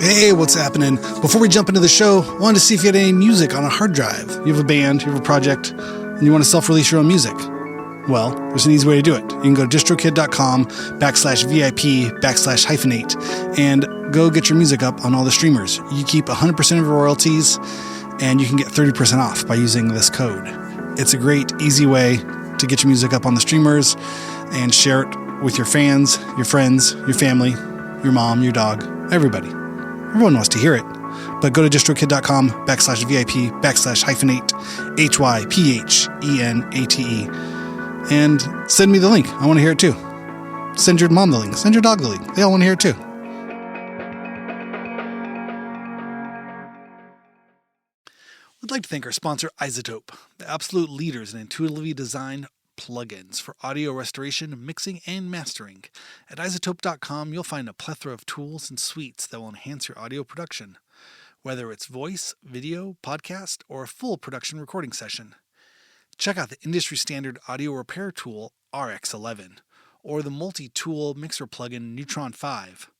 Hey, what's happening? Before we jump into the show, I wanted to see if you had any music on a hard drive. You have a band, you have a project, and you want to self-release your own music. Well, there's an easy way to do it. You can go to distrokid.com/VIP/hyphenate and go get your music up on all the streamers. You keep 100% of your royalties, and you can get 30% off by using this code. It's a great, easy way to get your music up on the streamers and share it with your fans, your friends, your family, your mom, your dog, everybody. Everyone wants to hear it. But go to distrokid.com/VIP/hyphenate, HYPHENATE, and send me the link. I want to hear it too. Send your mom the link. Send your dog the link. They all want to hear it too. We'd like to thank our sponsor, iZotope, the absolute leaders in intuitively designed plugins for audio restoration, mixing, and mastering. At iZotope.com, you'll find a plethora of tools and suites that will enhance your audio production, whether it's voice, video, podcast, or a full production recording session. Check out the industry-standard audio repair tool, RX11, or the multi-tool mixer plugin, Neutron 5,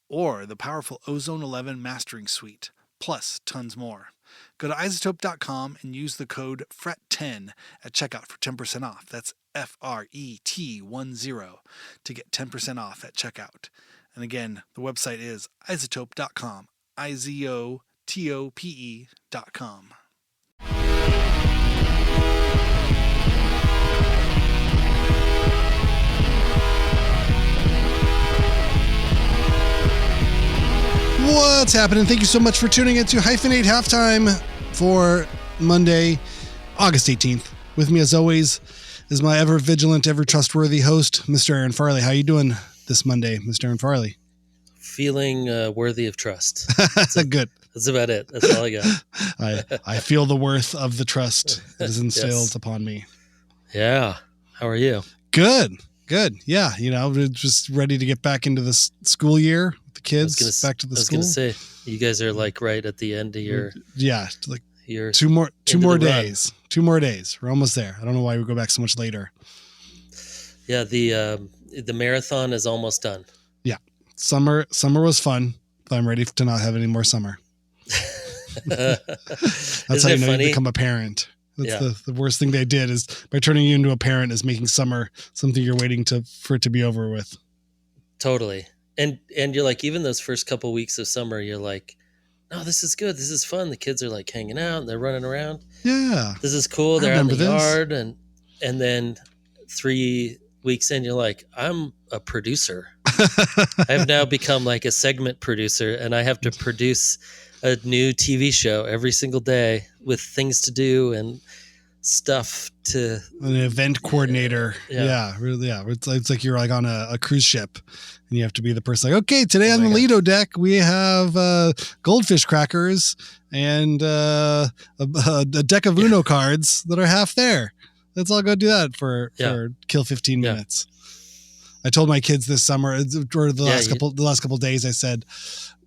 or the powerful Ozone 11 mastering suite, plus tons more. Go to iZotope.com and use the code FRET10 at checkout for 10% off. That's FRET10 to get 10% off at checkout. And again, the website is iZotope.com, IZOTOPE.com. What's happening? Thank you so much for tuning in to Hyphenate Halftime for Monday, August 18th. With me, as always, is my ever vigilant, ever trustworthy host, Mr. Aaron Farley. How are you doing this Monday, Mr. Aaron Farley? Feeling worthy of trust. Good. That's about it. That's all I got. I feel the worth of the trust that is instilled upon me. Yeah. How are you? Good. Yeah. We're just ready to get back into this school year. The kids back to the school. I was going to say, you guys are like right at the end of your... Yeah. Like your two more days. Run. 2 more days. We're almost there. I don't know why we go back so much later. Yeah. The marathon is almost done. Yeah. Summer was fun, but I'm ready to not have any more summer. That's how you know you become a parent. That's the worst thing they did is by turning you into a parent is making summer something you're waiting for it to be over with. Totally. And you're like, even those first couple weeks of summer, you're like, no, this is good. This is fun. The kids are like hanging out and they're running around. Yeah. This is cool. They're out in the yard. And then 3 weeks in, you're like, I'm a producer. I've now become like a segment producer and I have to produce a new TV show every single day with things to do and stuff to... An event coordinator. Yeah. Really. Yeah. It's like you're like on a cruise ship and you have to be the person like, okay, today on the Lido deck, we have goldfish crackers and a deck of Uno cards that are half there. Let's all go do that for kill 15 minutes. I told my kids this summer or the last couple of days, I said,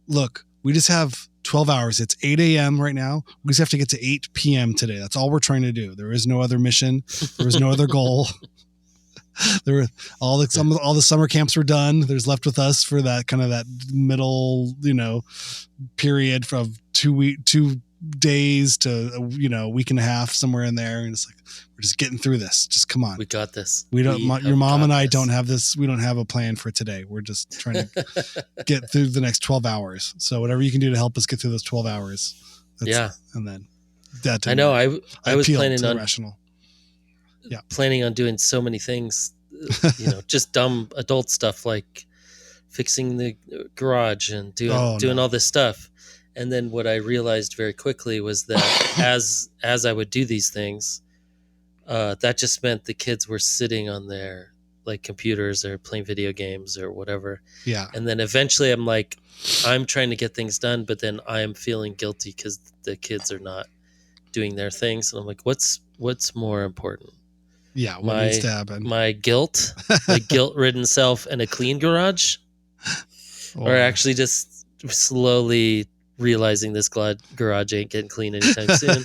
look, we just have 12 hours. It's 8 a.m. right now. We just have to get to 8 p.m. today. That's all we're trying to do. There is no other mission. There was no other goal. There were all the summer camps were done. There's left with us for that kind of that middle, period from 2 days to a week and a half, somewhere in there. And it's like, we're just getting through this. Just come on. We got this. Your mom and I don't have this. We don't have a plan for today. We're just trying to get through the next 12 hours. So whatever you can do to help us get through those 12 hours. And then that. I know. I was planning on rational. Yeah. Planning on doing so many things, just dumb adult stuff like fixing the garage and doing all this stuff. And then what I realized very quickly was that as I would do these things, that just meant the kids were sitting on their like computers or playing video games or whatever. Yeah. And then eventually I'm like, I'm trying to get things done, but then I'm feeling guilty because the kids are not doing their things. And I'm like, what's more important? Yeah. What needs to happen? My guilt, my guilt-ridden self and a clean garage, or actually just slowly realizing this garage ain't getting clean anytime soon,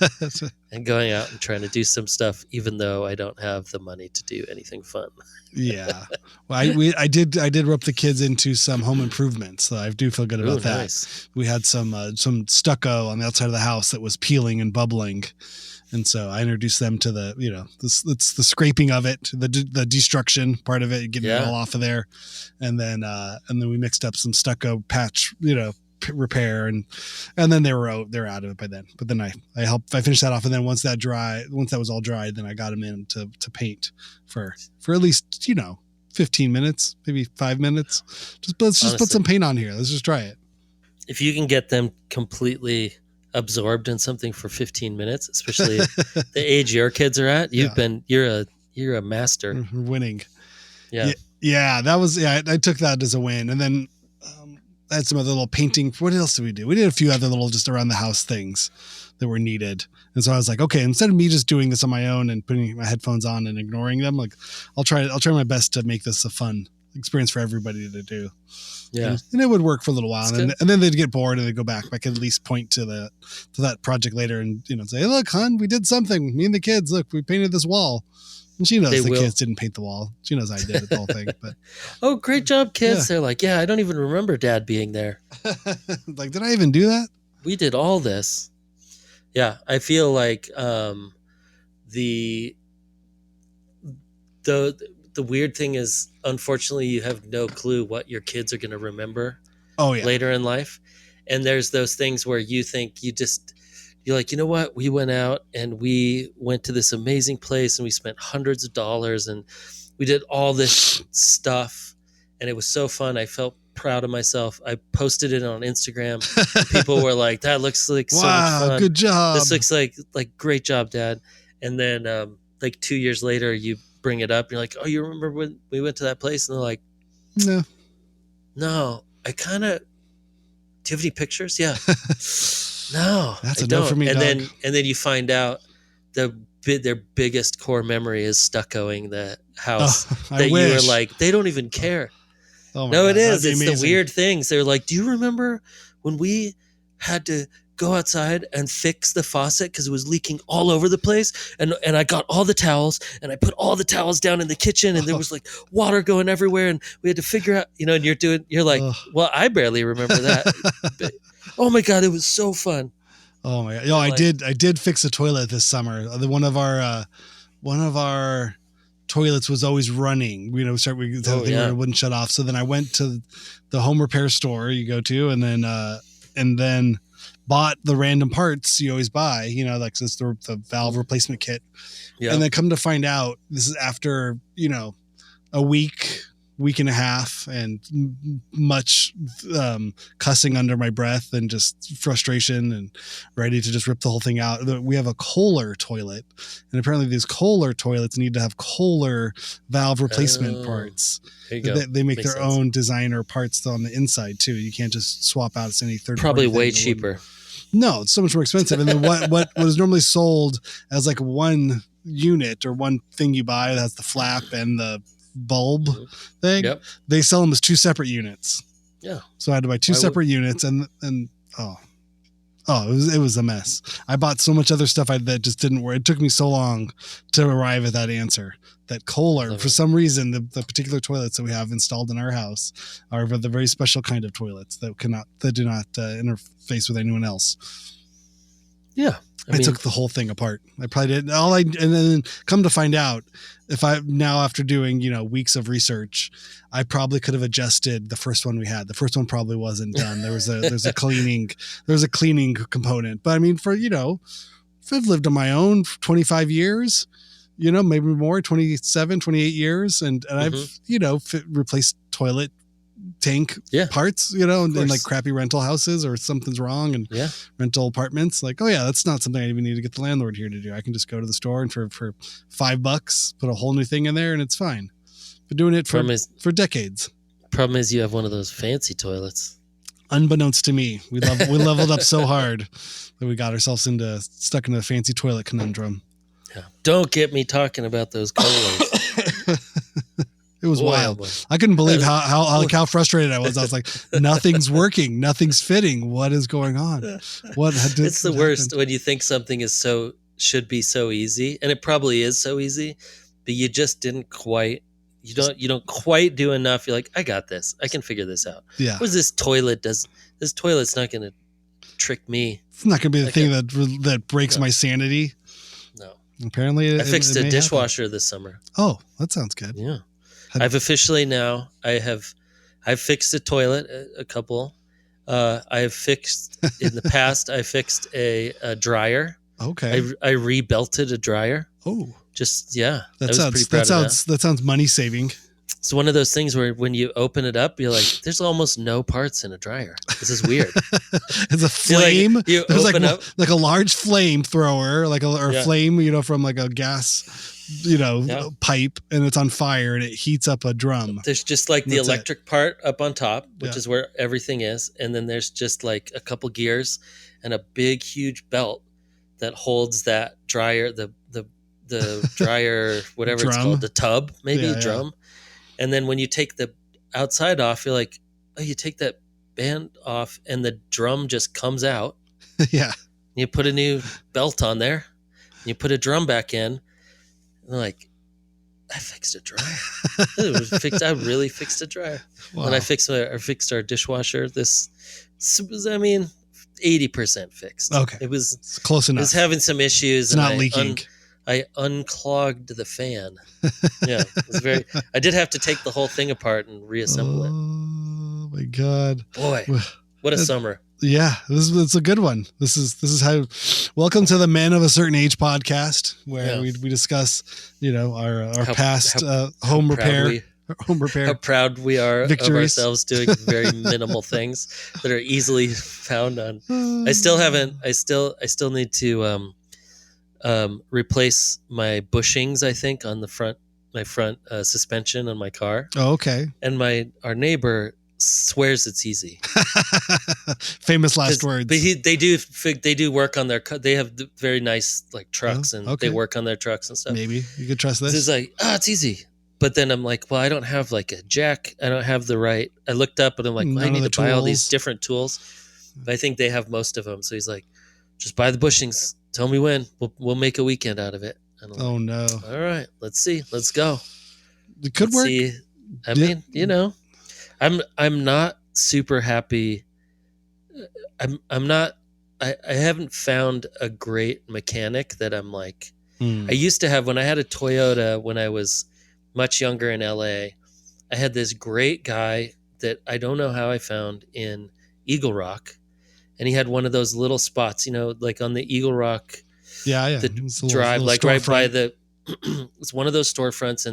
and going out and trying to do some stuff, even though I don't have the money to do anything fun. Yeah. Well, I did rope the kids into some home improvements, so I do feel good about that. Nice. We had some stucco on the outside of the house that was peeling and bubbling. And so I introduced them to the, it's the scraping of it, the destruction part of it, getting it all off of there. And then we mixed up some stucco patch, repair, and then they were out of it by then. But then I finished that off, and then once that was all dried, then I got them in to paint for at least 15 minutes, maybe 5 minutes. Let's just put some paint on here. Let's just try it. If you can get them completely absorbed in something for 15 minutes, especially the age your kids are at, you're a master. Winning. Yeah. That was I took that as a win. And then I had some other little painting. What else did we do? We did a few other little just around the house things that were needed. And so I was like, okay, instead of me just doing this on my own and putting my headphones on and ignoring them, like I'll try my best to make this a fun experience for everybody to do. Yeah. And it would work for a little while. And then they'd get bored and they'd go back. I could at least point to that project later and, say, hey, look, hon, we did something. Me and the kids, look, we painted this wall. And she knows kids didn't paint the wall. She knows I did the whole thing. But oh, great job, kids. Yeah. They're like, I don't even remember Dad being there. Like, did I even do that? We did all this. Yeah. I feel like the weird thing is, unfortunately, you have no clue what your kids are going to remember later in life. And there's those things where you think you're like, you know what? We went out and we went to this amazing place and we spent hundreds of dollars and we did all this stuff. And it was so fun. I felt proud of myself. I posted it on Instagram. People were like, that looks like so much fun. Good job. This looks like great job, Dad. And then like 2 years later, you bring it up and you're like, oh, you remember when we went to that place? And they're like, no, I kind of, do you have any pictures? Yeah. No, that's a no for me. And dog. then you find out their biggest core memory is stuccoing the house that you were like, they don't even care. Oh my no, God, it is. It's amazing. The weird things. They're like, do you remember when we had to go outside and fix the faucet because it was leaking all over the place, and I got all the towels and I put all the towels down in the kitchen and there was like water going everywhere and we had to figure out, and you're like, well, I barely remember that. But, oh my God, it was so fun. Oh my God. I did fix a toilet this summer. One of our toilets was always running. It wouldn't shut off. So then I went to the home repair store you go to and then bought the random parts you always buy, like this, the valve replacement kit. Yeah. And then come to find out, this is after, a week and a half and much cussing under my breath and just frustration and ready to just rip the whole thing out. We have a Kohler toilet, and apparently these Kohler toilets need to have Kohler valve replacement parts. There you go. They make Makes their sense. own designer parts on the inside too. You can't just swap out any third. Probably way cheaper. No, it's so much more expensive. And then what is normally sold as like one unit or one thing you buy that has the flap and the bulb thing, they sell them as two separate units. Yeah. So I had to buy two separate units and it was a mess. I bought so much other stuff that just didn't work. It took me so long to arrive at that answer. That Kohler, for some reason, the particular toilets that we have installed in our house are the very special kind of toilets that do not interface with anyone else. Yeah. I took the whole thing apart. I probably did and then come to find out, after doing, weeks of research, I probably could have adjusted the first one we had. The first one probably wasn't done. There's a cleaning component. But I mean, if I've lived on my own for 25 years, maybe more, 27, 28 years. And I've, replaced toilet tank parts, and like crappy rental houses or something's wrong and rental apartments. Like, that's not something I even need to get the landlord here to do. I can just go to the store and for $5, put a whole new thing in there and it's fine. Been doing it for decades. Problem is you have one of those fancy toilets. Unbeknownst to me, we leveled up so hard that we got ourselves stuck in a fancy toilet conundrum. Yeah. Don't get me talking about those Kohlers. It was wild. I couldn't believe how frustrated I was. I was like, nothing's working. Nothing's fitting. What is going on? It's the worst when you think something should be so easy, and it probably is so easy, but you just didn't quite. You don't quite do enough. You're like, I got this. I can figure this out. Yeah. What does this toilet does? This toilet's not going to trick me. It's not going to be the thing that breaks my sanity. No. Apparently, I fixed a dishwasher this summer. Oh, that sounds good. Yeah. I've officially now. I've fixed a toilet, a couple. I've fixed in the past. I fixed a dryer. Okay. I rebelted a dryer. Oh. Just that sounds money saving. It's one of those things where when you open it up, you're like, "There's almost no parts in a dryer. This is weird." It's a flame. You There's open up like a large flamethrower, flame, from like a gas, pipe, and it's on fire and it heats up a drum. There's just like the electric part up on top, which is where everything is, and then there's just like a couple gears and a big, huge belt that holds that dryer, the dryer, whatever it's called, the tub, maybe a drum. And then when you take the outside off, you're like, oh, you take that band off and the drum just comes out. Yeah. You put a new belt on there. You put a drum back in. And they're like, I fixed a dryer. I really fixed a dryer. Wow. And I fixed our dishwasher. This was, 80% fixed. Okay. It's close enough. It was having some issues. It's not leaking. I unclogged the fan. Yeah, it was I did have to take the whole thing apart and reassemble it. Oh my God! Boy, what a summer! Yeah, it's a good one. This is how. Welcome to the Men of a Certain Age podcast, where we discuss our past home repair. How proud we are of ourselves doing very minimal things that are easily found on. I still need to replace my bushings, I think, on my front suspension on my car. Oh, okay. And our neighbor swears it's easy. Famous last words. But they do work on their. They have very nice trucks, and they work on their trucks and stuff. Maybe you could trust this. It's like, it's easy. But then I'm like, well, I don't have like a jack. I don't have the right. I looked up and I'm like, well, I need to buy all these different tools. But I think they have most of them. So he's like, just buy the bushings. Tell me when. We'll make a weekend out of it. And I'm like, no. All right, let's see. Let's go. It could work. See. I mean, I'm not super happy. I'm not. I haven't found a great mechanic that I'm like. I used to have when I had a Toyota when I was much younger in LA. I had this great guy that I don't know how I found in Eagle Rock. And he had one of those little spots, like on the Eagle Rock, the drive, like right by it's one of those storefronts,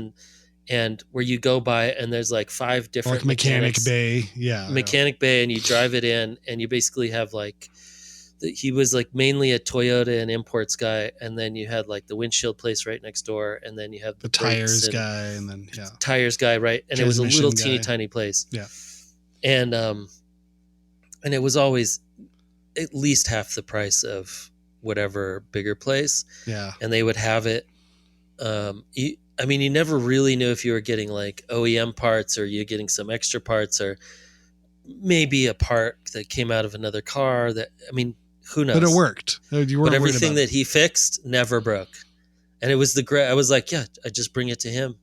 and where you go by, and there's like 5 different mechanic bay, bay, and you drive it in, and you basically have he was like mainly a Toyota and imports guy, and then you had like the windshield place right next door, and then you have the tires guy, and then tires guy, right, and it was a little teeny tiny place, and it was always at least half the price of whatever bigger place. Yeah. And they would have it. You never really knew if you were getting like OEM parts or you're getting some extra parts or maybe a part that came out of another car who knows? But it worked. But everything that he fixed never broke. And it was I was like, I just bring it to him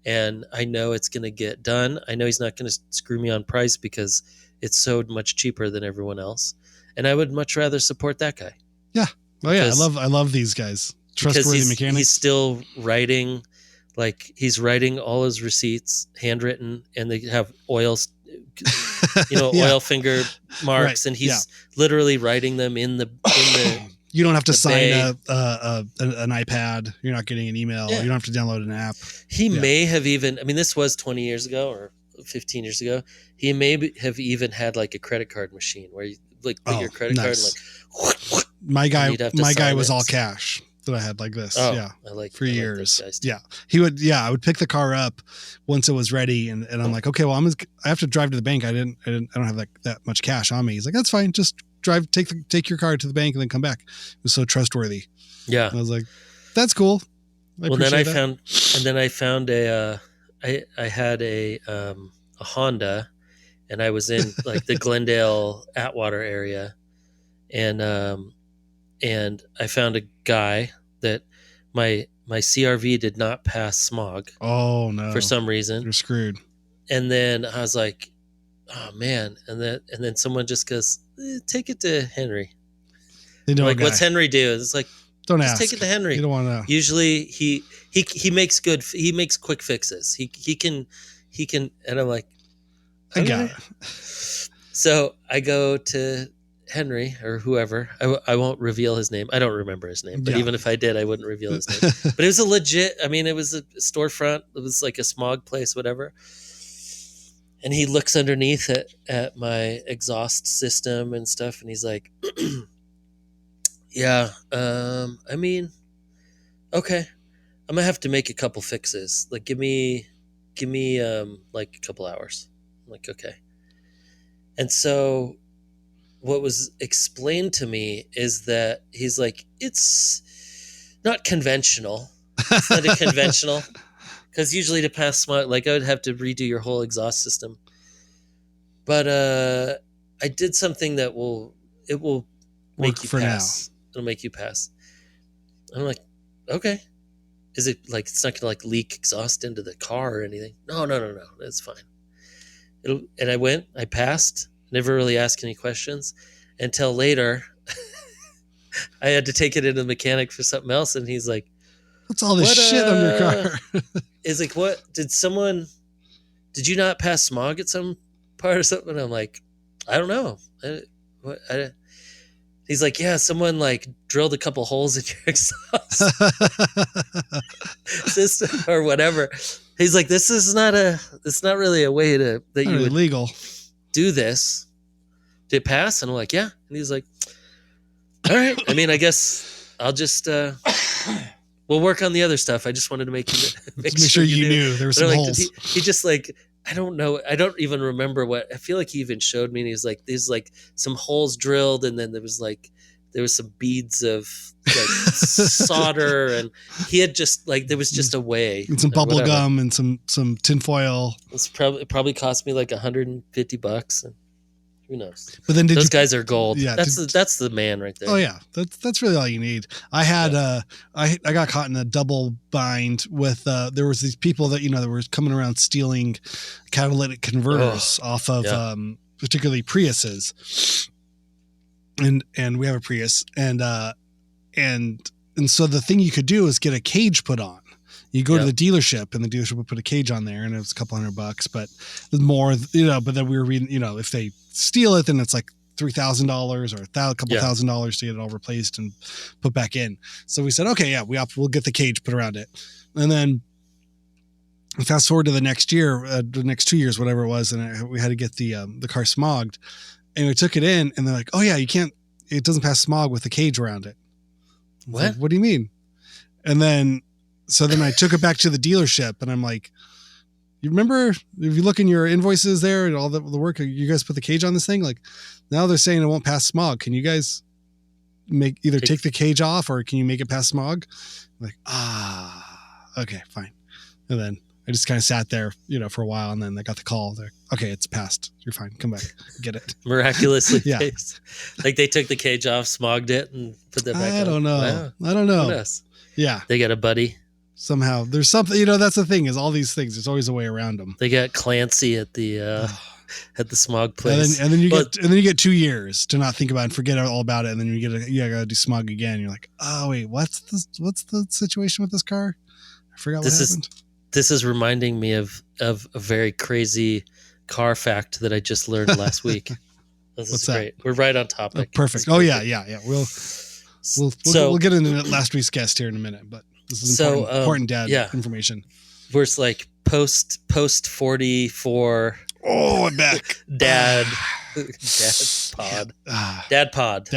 and I know it's going to get done. I know he's not going to screw me on price because it's so much cheaper than everyone else. And I would much rather support that guy. Yeah. Oh yeah. I love these guys. Trustworthy mechanics. He's still writing, he's all his receipts handwritten, and they have oil finger marks, and he's literally writing them in the you don't have to sign an iPad. You're not getting an email. You don't have to download an app. He may have even, this was 20 years ago or 15 years ago. He may have even had like a credit card machine where you put your credit card and my guy was all cash that I had like this. For years. I would pick the car up once it was ready, and I'm like, okay, well, I have to drive to the bank. I don't have that much cash on me. He's like, that's fine. Just drive, take your car to the bank and then come back. It was so trustworthy. Yeah. And I was like, that's cool. Then I found I had a Honda, and I was in like the Glendale Atwater area, and I found a guy that my CRV did not pass smog. Oh no! For some reason, you're screwed. And then I was like, oh man, and then someone just goes, take it to Henry. They know like, what's Henry do? It's like, don't just ask. take it to Henry. You don't want to know. Usually he makes quick fixes. He can, and I'm like, I got it. So I go to Henry or whoever. I won't reveal his name. I don't remember his name, but even if I did, I wouldn't reveal his name. But it was a legit, I mean, it was a storefront. It was like a smog place, whatever. And he looks underneath at my exhaust system and stuff, and he's like, yeah, I mean, okay, I'm gonna have to make a couple fixes. Like, give me like a couple hours. I'm like, okay. And so what was explained to me is that he's like, it's not conventional. It's not a conventional, because usually to pass smog, like I would have to redo your whole exhaust system. But I did something that will make you pass. It'll make you pass. And I'm like, okay. Is it like, it's not gonna like leak exhaust into the car or anything? No, it's fine. And I passed, never really asked any questions until later. I had to take it into the mechanic for something else, and he's like, what's all this shit on your car? Is like, what did you not pass smog at some part or something? And I'm like, I don't know. He's like, yeah, someone like drilled a couple holes in your exhaust system or whatever. He's like, it's not really a way that you would legal do this. Did it pass? And I'm like, yeah. And he's like, all right. I mean, I guess I'll just we'll work on the other stuff. I just wanted to make sure you knew there were some holes. He just like, I don't know. I don't even remember what. I feel like he even showed me, and he was like, there's like some holes drilled, and then there was some beads of like solder, and he had just like, there was just a way, and some bubble gum and some tinfoil. It probably cost me like $150, and who knows? But then those guys are gold. Yeah, that's the man right there. Oh yeah, that's really all you need. I had I got caught in a double bind with there was these people that that were coming around stealing catalytic converters off of particularly Priuses, and we have a Prius, and so the thing you could do is get a cage put on. You go to the dealership, and the dealership would put a cage on there, and it was a couple $100, but more, but then we were reading, if they steal it, then it's like $3,000 or a couple $1,000 to get it all replaced and put back in. So we said, okay, we'll get the cage put around it. And then fast forward to the next year, the next 2 years, whatever it was. And we had to get the car smogged, and we took it in, and they're like, oh yeah, it doesn't pass smog with the cage around it. What? Like, what do you mean? And then I took it back to the dealership, and I'm like, you remember, if you look in your invoices there and all the work, you guys put the cage on this thing? Like, now they're saying it won't pass smog. Can you guys take the cage off, or can you make it pass smog? I'm like, okay, fine. And then I just kind of sat there, for a while, and then I got the call. They're okay, it's passed. You're fine. Come back. Get it. Miraculously. Yeah. Like they took the cage off, smogged it, and put that back on. I don't know. I don't know. Who knows? Yeah. They got a buddy. Somehow there's something, that's the thing, is all these things, there's always a way around them. They got Clancy at the smog place. And then you get 2 years to not think about it and forget all about it. And then you gotta do smog again. You're like, oh wait, what's the situation with this car? I forgot what happened. This is reminding me of a very crazy car fact that I just learned last week. This is great. We're right on topic. Perfect. Oh yeah. We'll get into last week's guest here in a minute, but this is important dad information. We're like post 44. Oh, I'm back. Dad pod.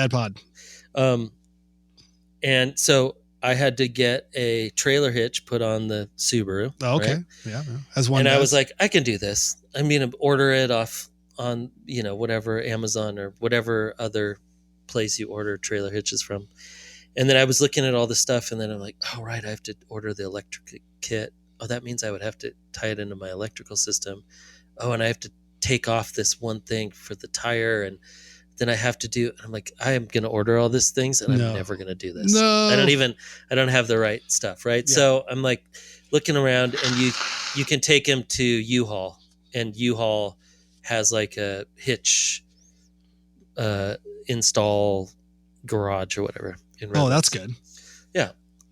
And so I had to get a trailer hitch put on the Subaru. Oh, okay. Right? Yeah. As one. And I was like, I can do this. I'm going to order it off on, whatever, Amazon or whatever other place you order trailer hitches from. And then I was looking at all the stuff, and then I'm like, oh, right, I have to order the electric kit. oh, that means I would have to tie it into my electrical system. Oh, and I have to take off this one thing for the tire, and then I have to do, I'm like, I am going to order all these things and I'm never going to do this. No. I don't have the right stuff. Right. Yeah. So I'm like looking around, and you can take him to U-Haul, and U-Haul has like a hitch, install garage or whatever. Oh, that's good. Yeah.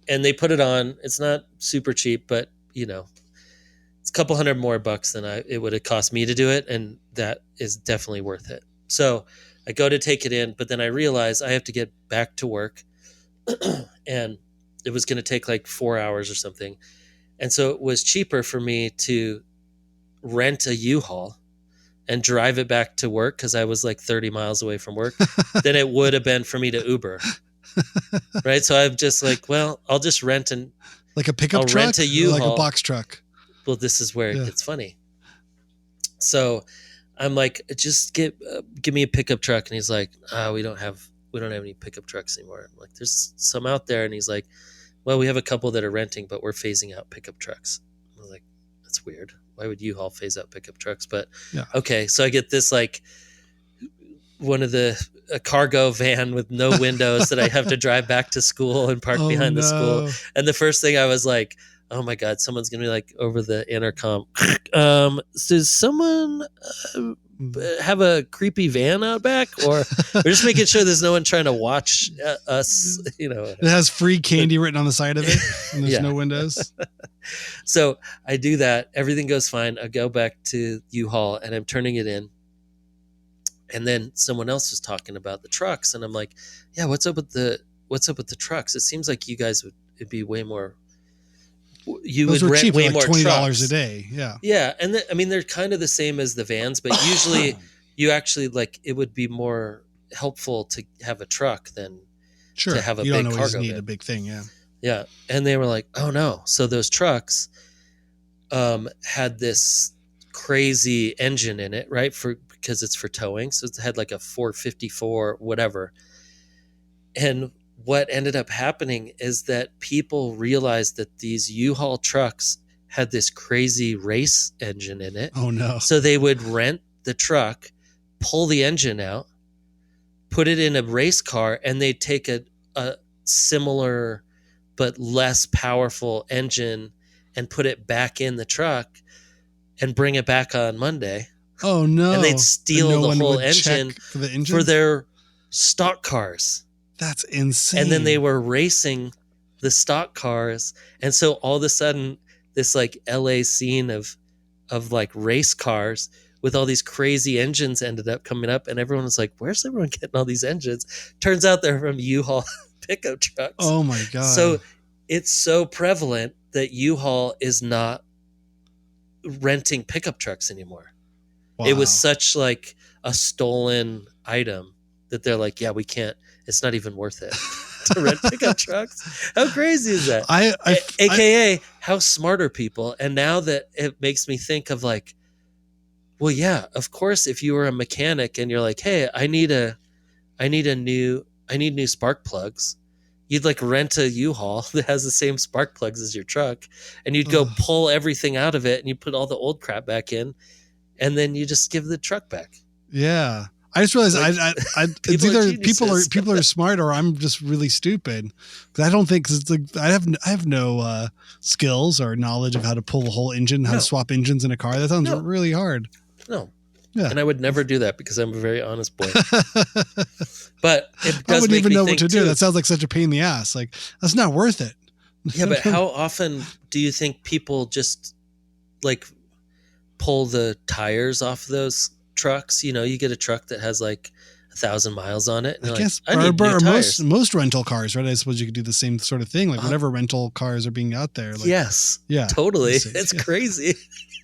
And they put it on. It's not super cheap, but it's a couple $100 more than it would have cost me to do it. And that is definitely worth it. So I go to take it in, but then I realize I have to get back to work and it was going to take like 4 hours or something. And so it was cheaper for me to rent a U-Haul and drive it back to work, because I was like 30 miles away from work, than it would have been for me to Uber. Right. So I'm just like, well, I'll just rent like a pickup truck, rent a U-Haul, like a box truck. Well, this is where it gets funny. So I'm like, just give me a pickup truck. And he's like, we don't have any pickup trucks anymore. I'm like, there's some out there. And he's like, well, we have a couple that are renting, but we're phasing out pickup trucks. I was like, that's weird. Why would U-Haul phase out pickup trucks? But okay. So I get this like a cargo van with no windows that I have to drive back to school and park behind the school. And the first thing I was like, oh my God, someone's going to be like over the intercom. Does someone have a creepy van out back? Or we're just making sure there's no one trying to watch us, It has free candy written on the side of it, and there's no windows. So I do that. Everything goes fine. I go back to U-Haul and I'm turning it in. And then someone else was talking about the trucks. And I'm like, yeah, what's up with the trucks? It seems like you guys would be way more... Those would rent cheap, way like more $20 trucks a day. Yeah. And they're kind of the same as the vans, but usually you actually like, it would be more helpful to have a truck than to have a big cargo van. You don't always need a big thing. Yeah. And they were like, oh no. So those trucks had this crazy engine in it, right? Because it's for towing. So it had like a 454, whatever. And what ended up happening is that people realized that these U-Haul trucks had this crazy race engine in it. Oh no. So they would rent the truck, pull the engine out, put it in a race car, and they'd take a similar but less powerful engine and put it back in the truck and bring it back on Monday. Oh no. And they'd steal the whole engine for their stock cars. That's insane. And then they were racing the stock cars. And so all of a sudden, this like LA scene of like race cars with all these crazy engines ended up coming up. And everyone was like, where's everyone getting all these engines? Turns out they're from U-Haul pickup trucks. Oh my God. So it's so prevalent that U-Haul is not renting pickup trucks anymore. Wow. It was such like a stolen item that they're like, yeah, we can't. It's not even worth it to rent pickup trucks. How crazy is that? AKA, how smart are people? And now that it makes me think of like, well, yeah, of course, if you were a mechanic and you're like, hey, I need new spark plugs, you'd like rent a U-Haul that has the same spark plugs as your truck, and you'd go pull everything out of it and you put all the old crap back in, and then you just give the truck back. Yeah. I just realized it's either people are smart or I'm just really stupid, because I don't think, cause it's like I have no skills or knowledge of how to pull a whole engine, how to swap engines in a car. That sounds really hard. No. Yeah. And I would never do that because I'm a very honest boy. But it does. I wouldn't even know what to do. That sounds like such a pain in the ass. Like, that's not worth it. Yeah, but how often do you think people just like pull the tires off those trucks? You get a truck that has like 1,000 miles on it. I guess, or most rental cars, right? I suppose you could do the same sort of thing, like whatever rental cars are being out there. Like, yes, yeah, totally. It's crazy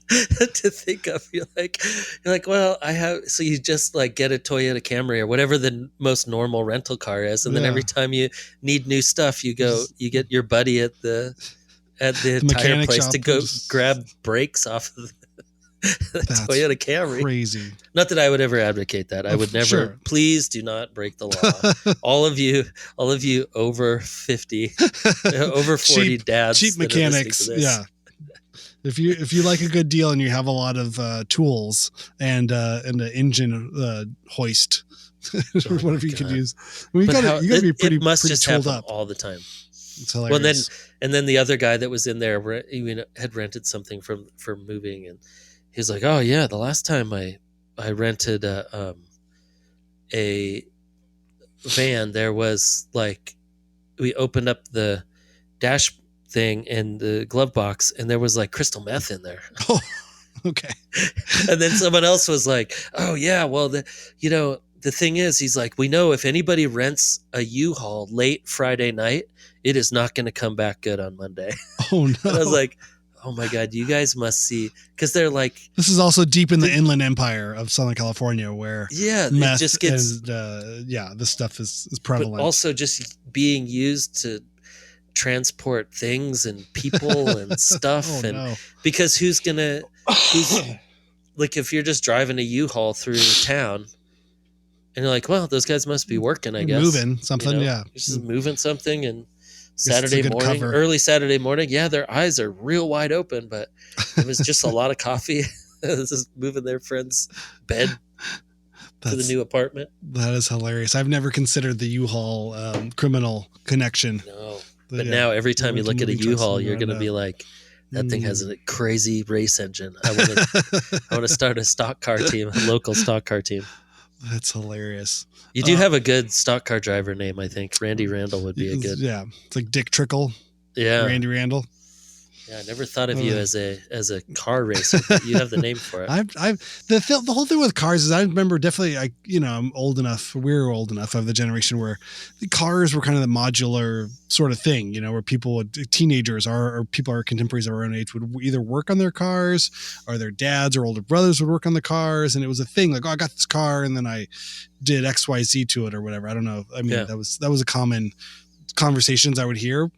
to think of. You're like, well, so you just like get a Toyota Camry or whatever the most normal rental car is, and then every time you need new stuff, you get your buddy at the tire place to go grab brakes off of the Toyota Camry. Crazy. Not that I would ever advocate that. I would never. Sure. Please do not break the law. all of you over 50, over 40 dads. Cheap mechanics. Yeah. If you like a good deal and you have a lot of tools and an engine hoist, or whatever you could use, I mean, you got to be pretty tooled up all the time. It's hilarious. Well, then the other guy that was in there had rented something for moving, and he was like, "Oh yeah, the last time I rented a van, there was like, we opened up the dash thing in the glove box, and there was like crystal meth in there." Oh, okay. And then someone else was like, "Oh yeah, well, the thing is," he's like, "we know if anybody rents a U-Haul late Friday night, it is not going to come back good on Monday." Oh no! And I was like, "Oh my god, you guys must see," because they're like, this is also deep in the inland empire of Southern California, where meth it just gets this stuff is prevalent. But also just being used to transport things and people and stuff, because who's like, if you're just driving a U-Haul through town and you're like, well, those guys must be working, I guess, moving something, just moving something, and early Saturday morning, their eyes are real wide open, but it was just a lot of coffee. Just moving their friend's bed to the new apartment. That is hilarious. I've never considered the U-Haul criminal connection. No. But now every time you look at a U-Haul, you're going to be like, that thing has a crazy race engine. I want to start a stock car team, a local stock car team. That's hilarious. You do have a good stock car driver name, I think. Randy Randall would be a good. Yeah, it's like Dick Trickle. Yeah, Randy Randall. Yeah, I never thought of you as a car racer, but you have the name for it. The whole thing with cars is, I remember definitely, I'm old enough, we're old enough of the generation where the cars were kind of the modular sort of thing, where teenagers or people, our contemporaries of our own age, would either work on their cars, or their dads or older brothers would work on the cars. And it was a thing like, oh, I got this car and then I did XYZ to it or whatever. I don't know. I mean, that was a common conversations I would hear.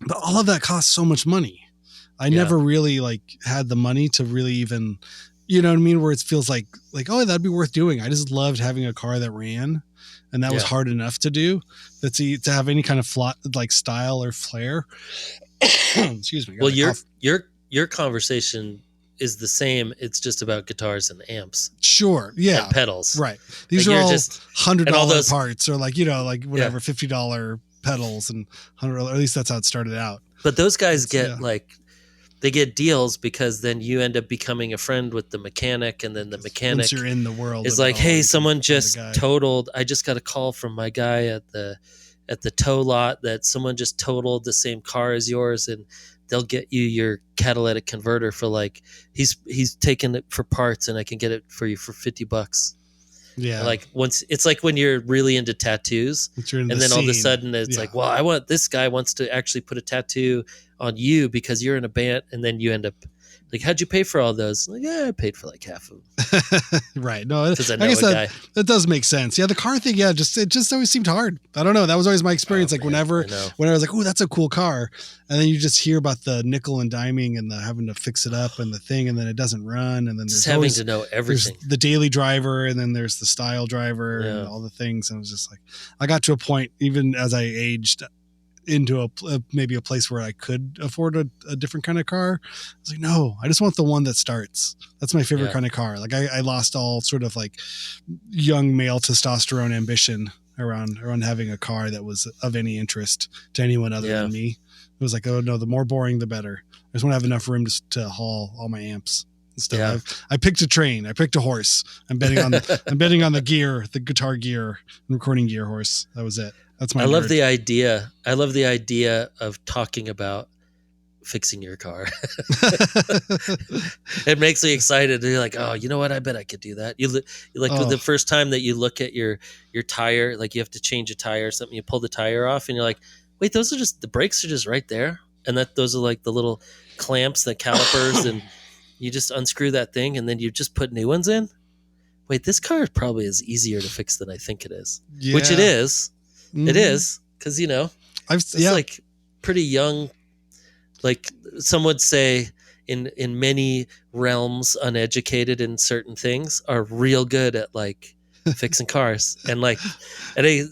But all of that costs so much money. I never really had the money to really even, you know what I mean? Where it feels like, oh, that'd be worth doing. I just loved having a car that ran, and that was hard enough to do. To have any kind of style or flair. Excuse me. Well, your conversation is the same. It's just about guitars and amps. Sure. Yeah. And pedals. Right. These are all just $100 parts, or whatever, $50 pedals and $100, or at least that's how it started out. But those guys get they get deals, because then you end up becoming a friend with the mechanic, and then the mechanic, once you're in the world, is like, hey, someone just totaled. I just got a call from my guy at the tow lot that someone just totaled the same car as yours, and they'll get you your catalytic converter for he's taking it for parts, and I can get it for you for $50. Yeah. Once it's like when you're really into tattoos, and then all of a sudden it's like, well, this guy wants to actually put a tattoo on you because you're in a band, and then you end up like, how'd you pay for all those? I paid for half of them. Right. No, because I guess that does make sense. Yeah, the car thing, it just always seemed hard. I don't know. That was always my experience. Whenever I was like, oh, that's a cool car, and then you just hear about the nickel and diming and the having to fix it up and the thing, and then it doesn't run, and then there's having to know everything. There's the daily driver, and then there's the style driver, and all the things. And I was just like, I got to a point, even as I aged into maybe a place where I could afford a different kind of car, I was like, no, I just want the one that starts. That's my favorite kind of car. I lost all sort of young male testosterone ambition around having a car that was of any interest to anyone other than me. It was like, oh no, the more boring the better. I just want to have enough room to haul all my amps and stuff. Yeah. I picked a train. I picked a horse. I'm betting on the gear, the guitar gear, and recording gear horse. That was it. That's my. I love the idea. I love the idea of talking about fixing your car. It makes me excited. You're like, oh, you know what? I bet I could do that. The first time that you look at your tire, you have to change a tire or something. You pull the tire off, and you're like, wait, those are just the brakes are just right there, and those are the little clamps, the calipers, and you just unscrew that thing, and then you just put new ones in. Wait, this car probably is easier to fix than I think it is. Yeah. Which it is. Mm-hmm. It is, because it's pretty young. Some would say, in many realms, uneducated in certain things, are real good at fixing cars, and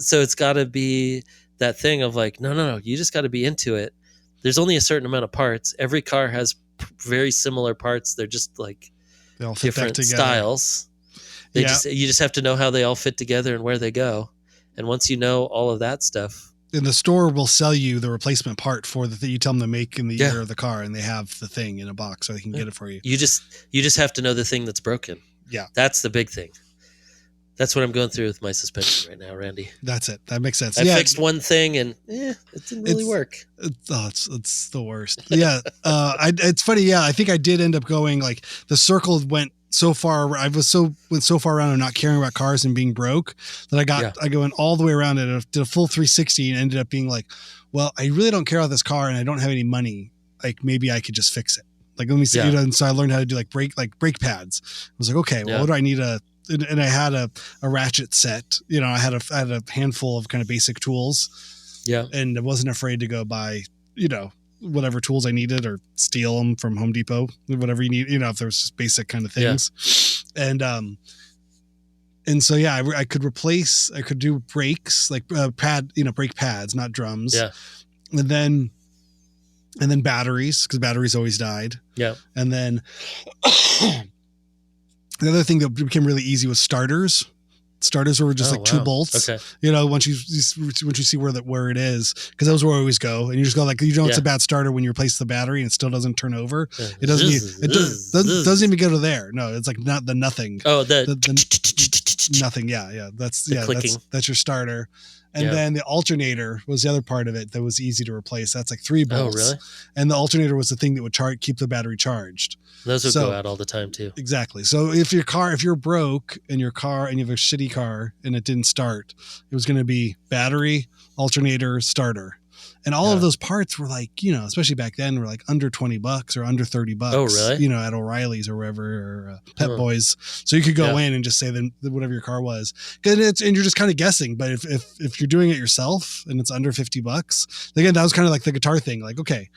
so it's got to be that thing of no, you just got to be into it. There's only a certain amount of parts. Every car has very similar parts. They're just like they all fit different together. Styles. You just have to know how they all fit together and where they go. And once you know all of that stuff, and the store will sell you the replacement part for the thing you tell them to make in the year of the car, and they have the thing in a box so they can get it for you. You just have to know the thing that's broken. Yeah. That's the big thing. That's what I'm going through with my suspension right now, Randy. That's it. That makes sense. I fixed one thing and it didn't really work. It's the worst. Yeah. It's funny. Yeah. I think I did end up going like the circle went so far. I went so far around and not caring about cars and being broke that I went all the way around and did a full 360 and ended up being like, well, I really don't care about this car and I don't have any money. Like maybe I could just fix it. Like, let me see. And so I learned how to do like brake pads. I was like, okay, well, what do I need and I had a ratchet set, I had a handful of kind of basic tools. Yeah. And I wasn't afraid to go buy, whatever tools I needed or steal them from Home Depot, whatever you need, if there was just basic kind of things. Yeah. And so, yeah, I could do brakes, like brake pads, not drums. Yeah. And then batteries, because batteries always died. Yeah. And then the other thing that became really easy was starters. Starters were just two bolts. Okay. Once you see where it is, because those where I always go, and you just go like it's a bad starter when you replace the battery and it still doesn't turn over. Yeah. It doesn't even go to there. No, it's like not the nothing. Oh, the nothing. Yeah. That's your starter. And then the alternator was the other part of it that was easy to replace. That's like 3 bolts. Oh, really? And the alternator was the thing that would keep the battery charged. Those would go out all the time too. Exactly. So if you're broke in your car and you have a shitty car and it didn't start, it was going to be battery, alternator, starter. And all of those parts were like, especially back then, were like under $20 or under $30. Oh, really? At O'Reilly's or wherever, or Pep Boys. So you could go in and just say whatever your car was. And you're just kind of guessing. But if you're doing it yourself and it's under $50, again, that was kind of like the guitar thing. Like, okay,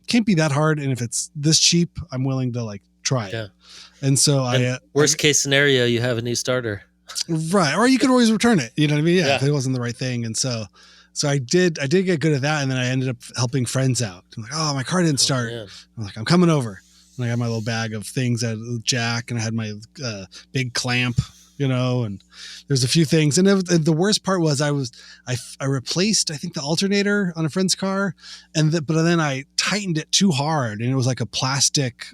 can't be that hard. And if it's this cheap, I'm willing to like try it. And so worst case scenario, you have a new starter. Right. Or you could always return it. You know what I mean? Yeah. If it wasn't the right thing. And so I did get good at that. And then I ended up helping friends out. I'm like, oh, my car didn't start. I'm like, I'm coming over. And I got my little bag of things, I had a jack, and I had my big clamp, and there's a few things. And the worst part was I replaced, I think, the alternator on a friend's car. But then I tightened it too hard, and it was like a plastic,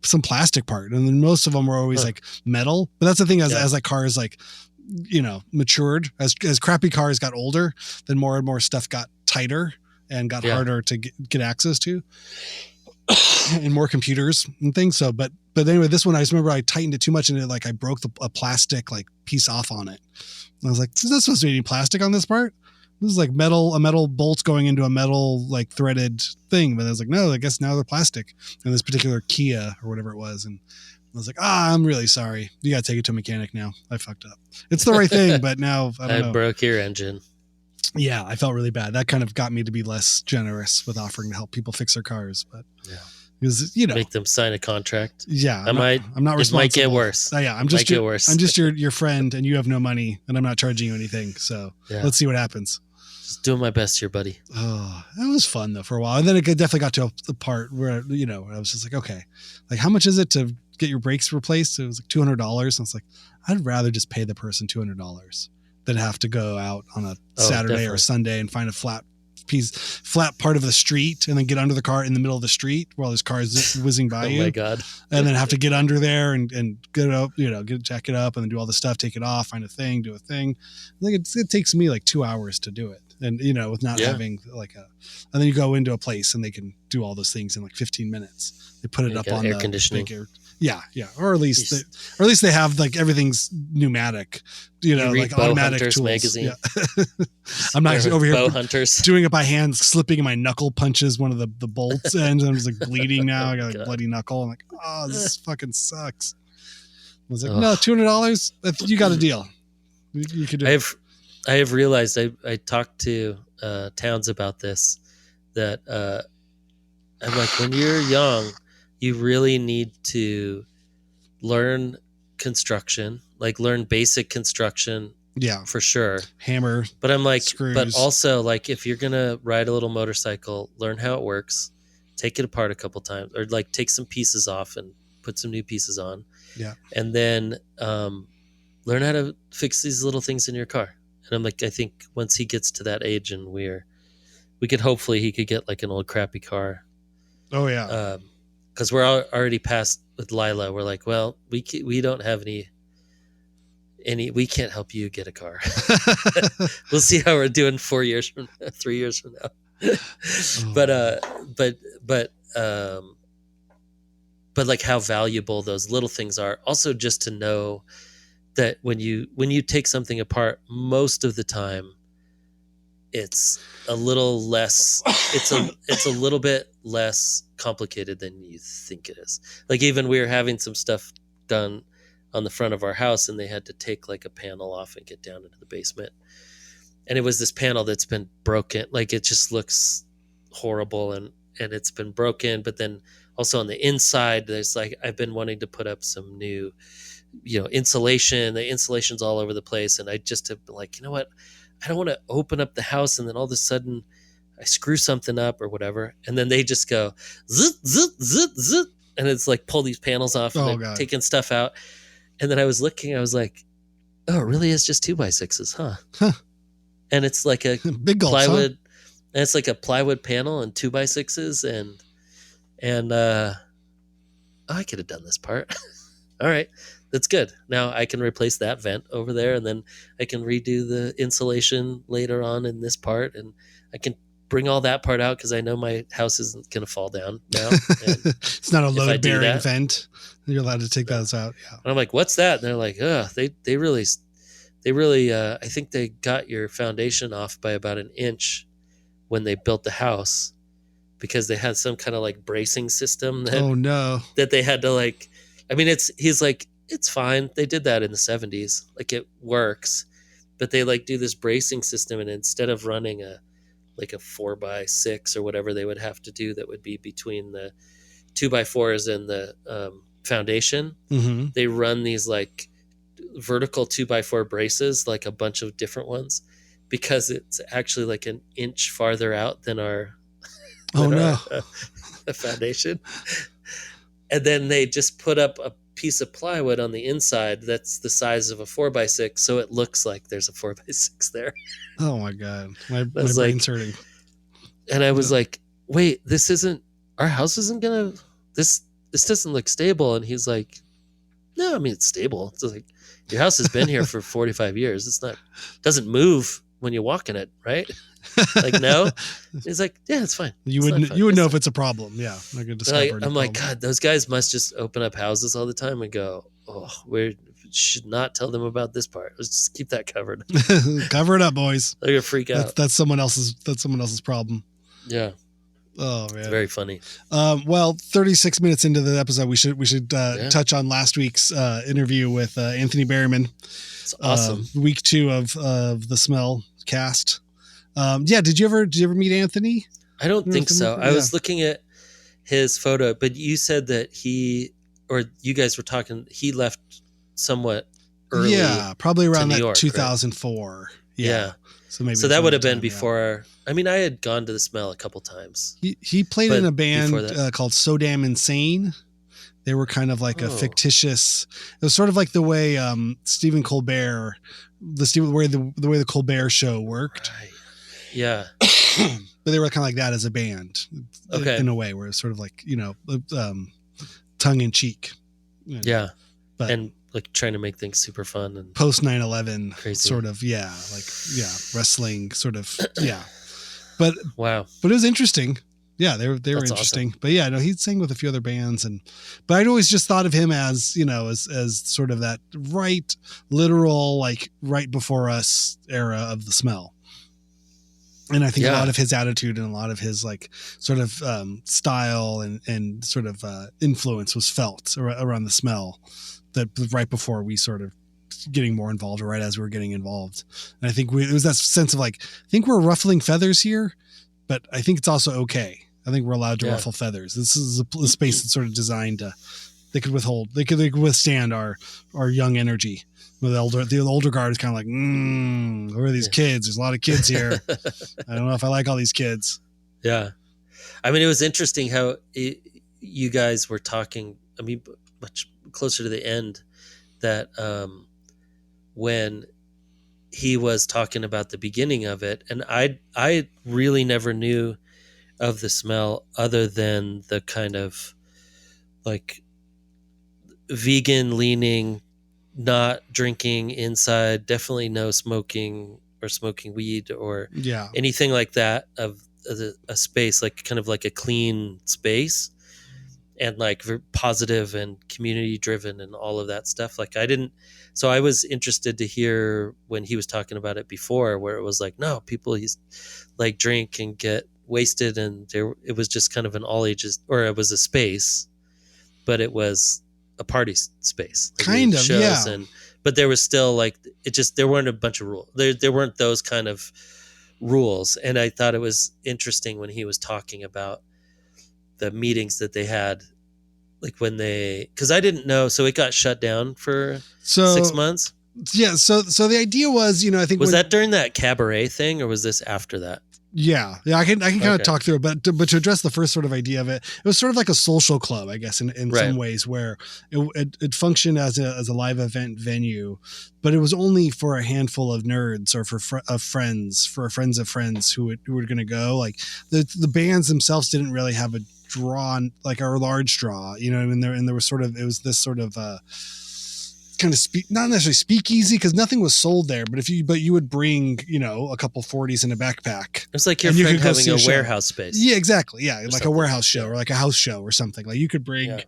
some plastic part. And then most of them were always like metal. But that's the thing, as like cars like, matured, as crappy cars got older, then more and more stuff got tighter and got harder to get access to, and more computers and things. So, but anyway, this one, I just remember I tightened it too much, and I broke a plastic like piece off on it. And I was like, is that supposed to be any plastic on this part? This is like a metal bolts going into a metal like threaded thing. But I was like, no, I guess now they're plastic. And this particular Kia or whatever it was, and I was like, I'm really sorry. You got to take it to a mechanic now. I fucked up. It's the right thing, but now I don't know. Broke your engine. Yeah, I felt really bad. That kind of got me to be less generous with offering to help people fix their cars. But because make them sign a contract. Yeah, I'm not responsible. It might get worse. Yeah, I'm just your friend, and you have no money, and I'm not charging you anything. So let's see what happens. Just doing my best here, buddy. Oh, it was fun though for a while, and then it definitely got to a part where I was just like, okay, like how much is it to get your brakes replaced? It was like $200. I was like, I'd rather just pay the person $200 than have to go out on a Saturday or Sunday and find a flat part of the street and then get under the car in the middle of the street while there's cars whizzing by you. Oh my God. And then have to get under there and get up, jack it up and then do all the stuff, take it off, find a thing, do a thing. I think it takes me like 2 hours to do it. And, with not having and then you go into a place and they can do all those things in like 15 minutes. They put it up on air conditioning. Yeah. Or at least they have like everything's pneumatic, like automatic Hunters tools. Magazine. Yeah. I'm not over here Bow Hunters doing it by hand, slipping in my knuckle punches one of the bolts ends. I'm just like bleeding now. I got a bloody knuckle. I'm like, oh, this fucking sucks. I was like, no, $200. You got a deal. You could do it. I have realized I talked to Towns about this, that I'm like, when you're young, you really need to learn construction, like learn basic construction. Yeah, for sure. Hammer. But I'm like, screws. But also like if you're going to ride a little motorcycle, learn how it works, take it apart a couple times, or like take some pieces off and put some new pieces on. Yeah. And then learn how to fix these little things in your car. And I'm like, I think once he gets to that age and he could get like an old crappy car. Oh yeah. Because we're already past with Lila. We're like, well, we don't have any, we can't help you get a car. We'll see how we're doing 3 years from now. But like how valuable those little things are. Also, just to know that when you take something apart, most of the time, it's a little less. It's a little bit less complicated than you think it is. Like even we were having some stuff done on the front of our house, and they had to take like a panel off and get down into the basement. And it was this panel that's been broken. Like it just looks horrible, and it's been broken. But then also on the inside, there's like, I've been wanting to put up some new, insulation. The insulation's all over the place. And I just have been like, you know what? I don't want to open up the house and then all of a sudden I screw something up or whatever. And then they just go zit, zit, zit, zit. And it's like, pull these panels off and they're taking stuff out. And then I was looking, I was like, oh, it really is just 2x6s, huh? And it's like a big gulps, plywood, and it's like a plywood panel and 2x6s, and I could have done this part. All right, that's good. Now I can replace that vent over there, and then I can redo the insulation later on in this part, and I can bring all that part out because I know my house isn't going to fall down now. It's not a load bearing vent. You're allowed to take those out. Yeah. And I'm like, what's that? And they're like, they really, I think they got your foundation off by about an inch when they built the house, because they had some kind of like bracing system that they had to like, I mean, he's like, it's fine. They did that in the 70s. Like it works, but they like do this bracing system. And instead of running a 4x6 or whatever they would have to do, that would be between the 2x4s and the foundation, they run these like vertical 2x4 braces, like a bunch of different ones, because it's actually like an inch farther out than our foundation. And then they just put up a piece of plywood on the inside that's the size of a 4x6, so it looks like there's a 4x6 there. Oh my god, my brain's hurting. And I was like, wait, our house isn't gonna, this doesn't look stable. And he's like, no, I mean, it's stable. It's like, your house has been here for 45 years. Doesn't move when you walk in it, right? Like, no. He's like, yeah, it's fine. You would know if it's a problem. Yeah. I'm like, God, those guys must just open up houses all the time and go, oh, we should not tell them about this part. Let's just keep that covered. Cover it up, boys. They're gonna freak out. That's someone else's problem. Yeah. Oh man, it's very funny. Well, 36 minutes into the episode, we should touch on last week's interview with Anthony Berryman. It's awesome. Week 2 of the Smell cast. Did you ever meet Anthony? I don't think so. I was looking at his photo, but you said that you guys were talking, he left somewhat early. Yeah, probably around New York, 2004. Right? Yeah. So that would have been before. I mean, I had gone to the Smell a couple times. He played in a band called So Damn Insane. They were kind of like a fictitious. It was sort of like the way Stephen Colbert, the way the Colbert Show worked. Right. Yeah. But they were kind of like that as a band. Okay. In a way where it's sort of like, tongue in cheek. Yeah. And like trying to make things super fun and post 9/11 sort of, wrestling sort of, But wow. But it was interesting. Yeah, they were interesting. Awesome. But yeah, no, he'd sang with a few other bands, but I'd always just thought of him as, as sort of that literal, like right before us era of the Smell. And I think a lot of his attitude and a lot of his like sort of style and sort of influence was felt around the Smell, that right before we sort of getting more involved, or right as we were getting involved. And I think it was that sense of like, I think we're ruffling feathers here, but I think it's also okay. I think we're allowed to ruffle feathers. This is a space that's sort of designed to, they could withstand our young energy. The older guard is kind of like, who are these kids? There's a lot of kids here. I don't know if I like all these kids. Yeah. I mean, it was interesting how you guys were talking. I mean, much closer to the end, that when he was talking about the beginning of it, and I really never knew of the smell other than the kind of like vegan leaning, not drinking inside, definitely no smoking or smoking weed or anything like that, of a space, like kind of like a clean space, and like very positive and community driven and all of that stuff. Like so I was interested to hear when he was talking about it before, where it was like, no, people he's like drink and get wasted, and it was just kind of an all ages, or it was a space, but it was a party space, like kind of shows, yeah. But there was still like, it just, there weren't a bunch of rules. There weren't those kind of rules. And I thought it was interesting when he was talking about the meetings that they had, like when because I didn't know, so it got shut down for 6 months. Yeah. So the idea was, I think that during that cabaret thing, or was this after that? Yeah, I can kind of talk through it, but to address the first sort of idea of it, it was sort of like a social club, I guess, in some ways, where it functioned as a live event venue, but it was only for a handful of nerds or for friends of friends who were going to go. Like the bands themselves didn't really have a like a large draw, and there was sort of, it was this sort of kind of not necessarily speakeasy, because nothing was sold there, but you would bring a couple 40s in a backpack. It's like your friend having a warehouse space. Yeah, exactly. Yeah, like a warehouse show or like a house show or something. Like you could bring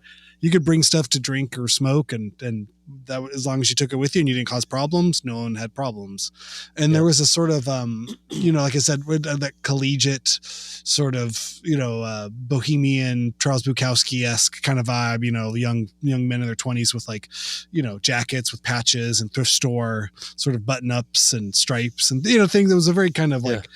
stuff to drink or smoke, and that, as long as you took it with you and you didn't cause problems, no one had problems. And there was a sort of like I said, that collegiate sort of bohemian Charles Bukowski-esque kind of vibe, young men in their 20s with like jackets with patches and thrift store sort of button-ups and stripes and things. That was a very kind of like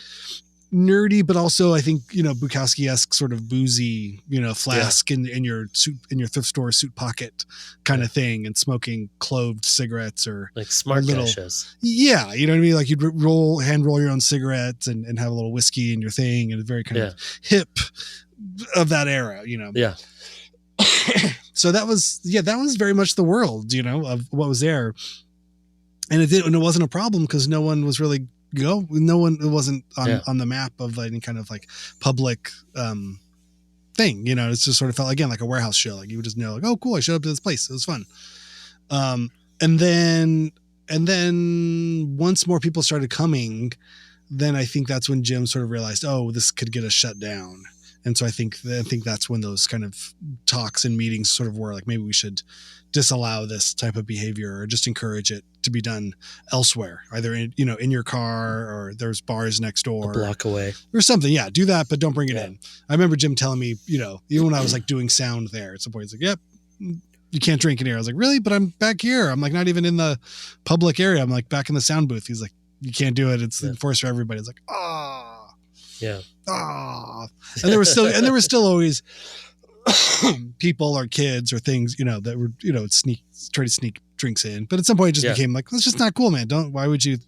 nerdy, but also I think Bukowski-esque sort of boozy flask in your suit, in your thrift store suit pocket kind of thing, and smoking cloved cigarettes or like smart gashas. Yeah, you know what I mean, like you'd hand roll your own cigarettes and have a little whiskey in your thing, and very kind of hip of that era, yeah. So that was very much the world of what was there, and it wasn't a problem because no one was really it wasn't on the map of any kind of like public thing. It's just sort of felt again like a warehouse show. Like you would just know, like, oh cool, I showed up to this place, it was fun. And then once more people started coming, then I think that's when Jim sort of realized, oh, this could get us shut down. And so I think that's when those kind of talks and meetings sort of were like, maybe we should disallow this type of behavior or just encourage it to be done elsewhere, either in your car, or there's bars next door, a block away or something. Yeah, do that, but don't bring it in. I remember Jim telling me, even when I was like doing sound there, at some point he's like, yep, you can't drink in here. I was like, really? But I'm back here. I'm like not even in the public area. I'm like back in the sound booth. He's like, you can't do it. It's enforced for everybody. It's like, and there was still always people or kids or things that were try to sneak drinks in, but at some point it just became like, that's just not cool, man. Why would you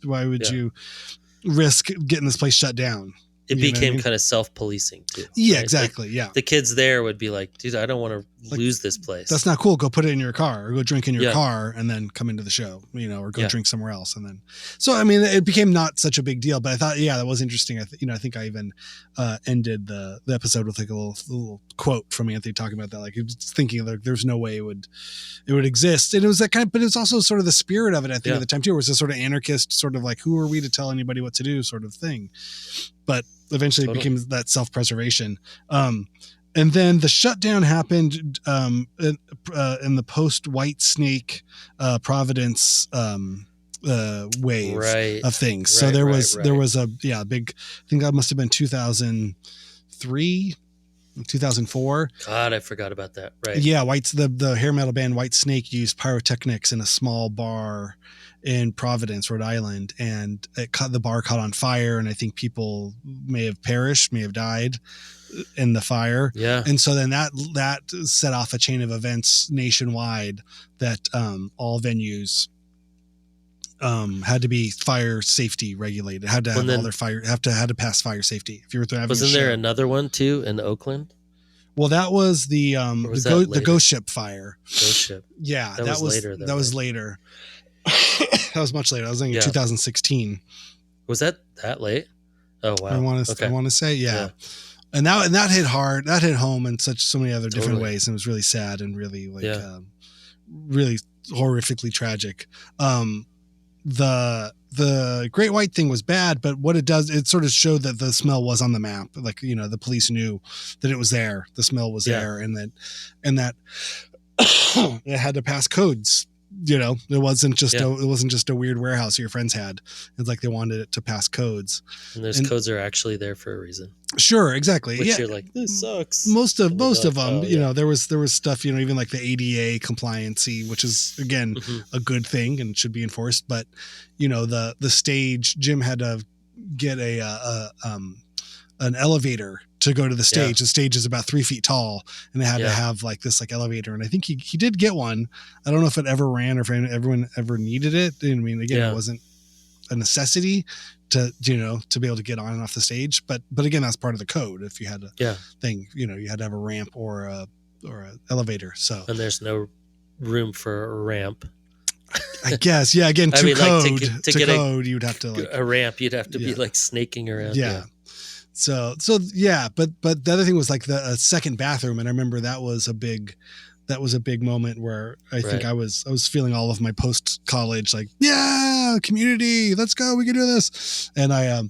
risk getting this place shut down? It became kind of self-policing too. Yeah, right? Exactly. Like, the kids there would be like, dude, I don't want to lose this place. That's not cool. Go put it in your car, or go drink in your car and then come into the show, or go drink somewhere else. And then, so, I mean, it became not such a big deal, but I thought, that was interesting. I think I even ended the episode with like a little quote from Anthony talking about that. Like he was thinking like there's no way it would exist. And it was that kind of, but it was also sort of the spirit of it at the end of the time too, where it was a sort of anarchist sort of like, who are we to tell anybody what to do sort of thing. But eventually it became that self-preservation. And then the shutdown happened in the post-White Snake Providence wave of things. So there was a big, I think that must have been 2003, 2004. God, I forgot about that. Right. Yeah, the hair metal band White Snake used pyrotechnics in a small bar in Providence, Rhode Island, and the bar caught on fire, and I think people may have died in the fire. Yeah. And so then that set off a chain of events nationwide that all venues had to be fire safety regulated. Had to have all their fire. Had to pass fire safety. If you were having wasn't there another one too in Oakland? Well, that was the Ghost Ship fire. Ghost Ship. Yeah, that was later. That was later. That was much later. I was thinking 2016. Was that late? Oh wow. I want to say yeah. And that hit hard. That hit home in so many other different ways, and it was really sad and really really horrifically tragic. The Great White thing was bad, but what it does, it sort of showed that the smell was on the map. Like, the police knew that it was there. The smell was there, and that it had to pass codes. It wasn't just a weird warehouse your friends had. It's like they wanted it to pass codes. And those codes are actually there for a reason. Sure, exactly. Which you're like, this sucks. Most of them, there was stuff, even like the ADA compliancy, which is again a good thing and should be enforced. But the stage, Jim had to get an elevator to go to the stage. The stage is about 3 feet tall, and they had to have like this elevator. And I think he did get one. I don't know if it ever ran or if everyone ever needed it. I mean, again, it wasn't a necessity to be able to get on and off the stage. But again, that's part of the code. If you had a thing, you had to have a ramp or a elevator. So, and there's no room for a ramp. I guess. Yeah. Again, to code, to get code, you'd have to a ramp. You'd have to be like snaking around. Yeah. So yeah, but the other thing was like the second bathroom, and I remember that was a big moment where I think I was feeling all of my post college like, yeah, community, let's go, we can do this. And I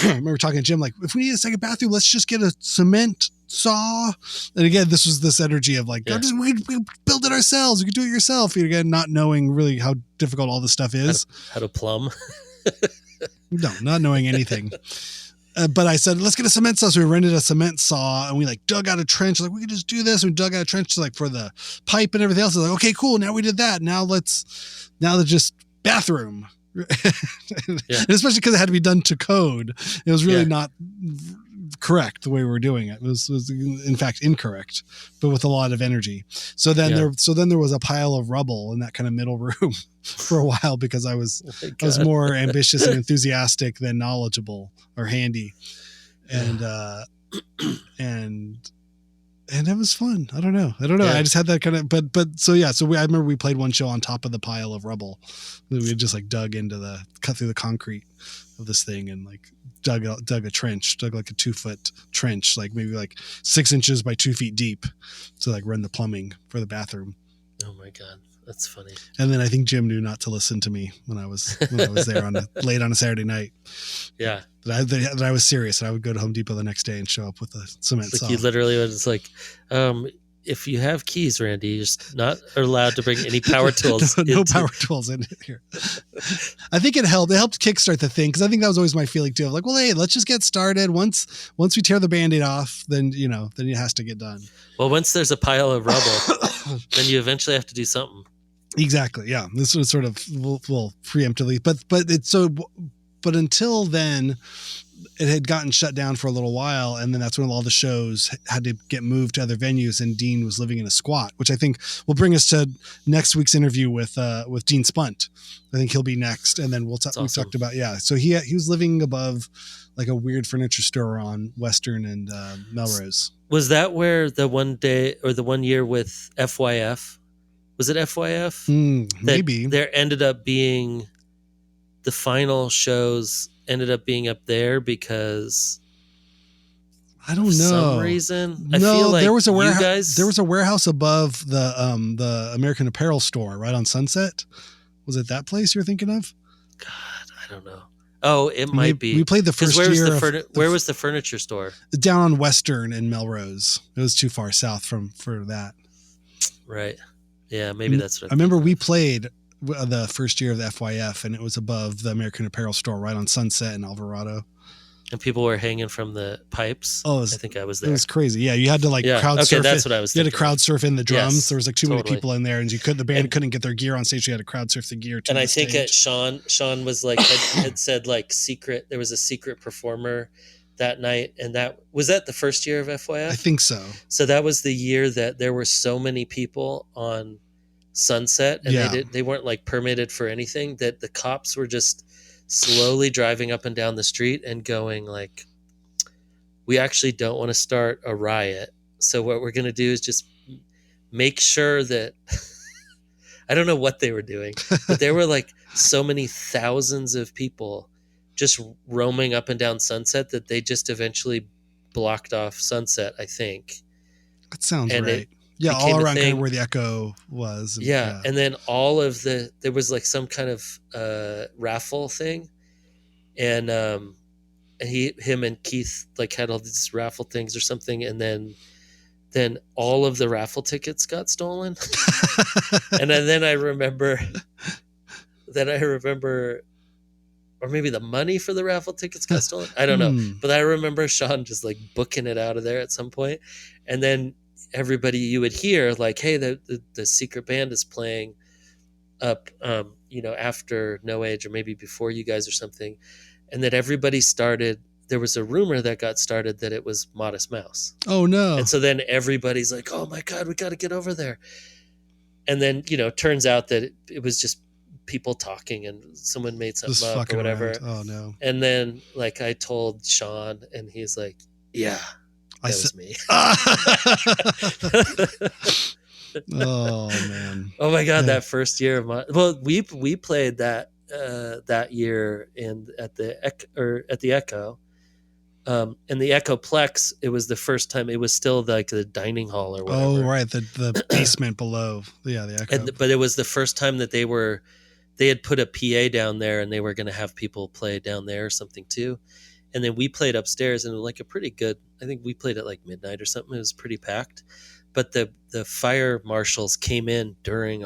remember talking to Jim like, if we need a second bathroom, let's just get a cement saw. And again, this was this energy of like, we build it ourselves, we can do it yourself. Again, not knowing really how difficult all this stuff is. How to plumb. No, not knowing anything. But I said, let's get a cement saw. So we rented a cement saw and we dug out a trench. Like, we could just do this. We dug out a trench for the pipe and everything else. I was like, okay, cool. Now we did that. Now the just bathroom. And especially because it had to be done to code. It was really not correct the way we were doing it. It was in fact incorrect, but with a lot of energy. So then there was a pile of rubble in that kind of middle room for a while because I was more ambitious and enthusiastic than knowledgeable or handy. And it was fun. I don't know. Yeah. I just had that kind of, so I remember we played one show on top of the pile of rubble. We had just cut through the concrete of this thing and dug a trench, dug like a 2-foot trench, maybe 6 inches by 2 feet deep to run the plumbing for the bathroom. Oh my God. That's funny. And then I think Jim knew not to listen to me when I was there late on a Saturday night. Yeah. That I was serious, and I would go to Home Depot the next day and show up with a cement saw. You literally was if you have keys, Randy, you're just not allowed to bring any power tools. No power tools in here. I think it helped. It helped kickstart the thing because I think that was always my feeling too. Of well, hey, let's just get started. Once we tear the Band-Aid off, then it has to get done. Well, once there's a pile of rubble, then you eventually have to do something. Exactly. Yeah. This was sort of well preemptively, but until then, it had gotten shut down for a little while, and then that's when all the shows had to get moved to other venues, and Dean was living in a squat, which I think will bring us to next week's interview with Dean Spunt. I think he'll be next, and then we talked about so he was living above a weird furniture store on Western and Melrose. Was that where the one day or the 1 year with FYF? Was it FYF? Maybe. There ended up being the final shows ended up being up there because I don't know. For some reason. I feel like there was a warehouse. There was a warehouse above the American Apparel store right on Sunset. Was it that place you're thinking of? God, I don't know. Oh, it might be. We played the first year. Where was the furniture store? Down on Western and Melrose. It was too far south for that. Right. Yeah, maybe that's what I remember. We played the first year of the FYF, and it was above the American Apparel store right on Sunset and Alvarado. And people were hanging from the pipes. I think I was there. It was crazy. Yeah, you had to crowd surf. Okay, that's what I was thinking. You had to crowd surf in the drums. Yes, there was too many people in there, and the band couldn't get their gear on stage. You had to crowd surf the gear to and the I think stage. Sean was had said secret. There was a secret performer that night, and was that the first year of FYF? I think so. So that was the year that there were so many people on Sunset, and they weren't like permitted for anything, that the cops were just slowly driving up and down the street and going like, we actually don't want to start a riot, so what we're going to do is just make sure that I don't know what they were doing, but there were like so many thousands of people just roaming up and down Sunset that they just eventually blocked off Sunset, I think. That sounds right. Yeah, all around kind of where the Echo was. And, and then there was like some kind of raffle thing, and him and Keith like had all these raffle things or something, and then all of the raffle tickets got stolen. And then I remember, or maybe the money for the raffle tickets got stolen. I don't know. But I remember Sean just like booking it out of there at some point. And then everybody, you would hear like, hey, the secret band is playing up, after No Age or maybe before you guys or something. And then everybody started, there was a rumor that got started that it was Modest Mouse. Oh no. And so then everybody's like, oh my God, we got to get over there. And then, turns out that it was just people talking and someone made something up or whatever. Around. Oh no. And then like I told Sean and he's like, yeah, that was me. Oh man. Oh my God. Yeah. That first year of we played that year at the Echo. In the Echoplex, it was the first time. It was still like the dining hall or whatever. Oh, right, the basement below. Yeah, the Echo. But it was the first time that they had put a PA down there, and they were going to have people play down there or something too. And then we played upstairs, and like a pretty good. I think we played at like midnight or something. It was pretty packed. But the fire marshals came in during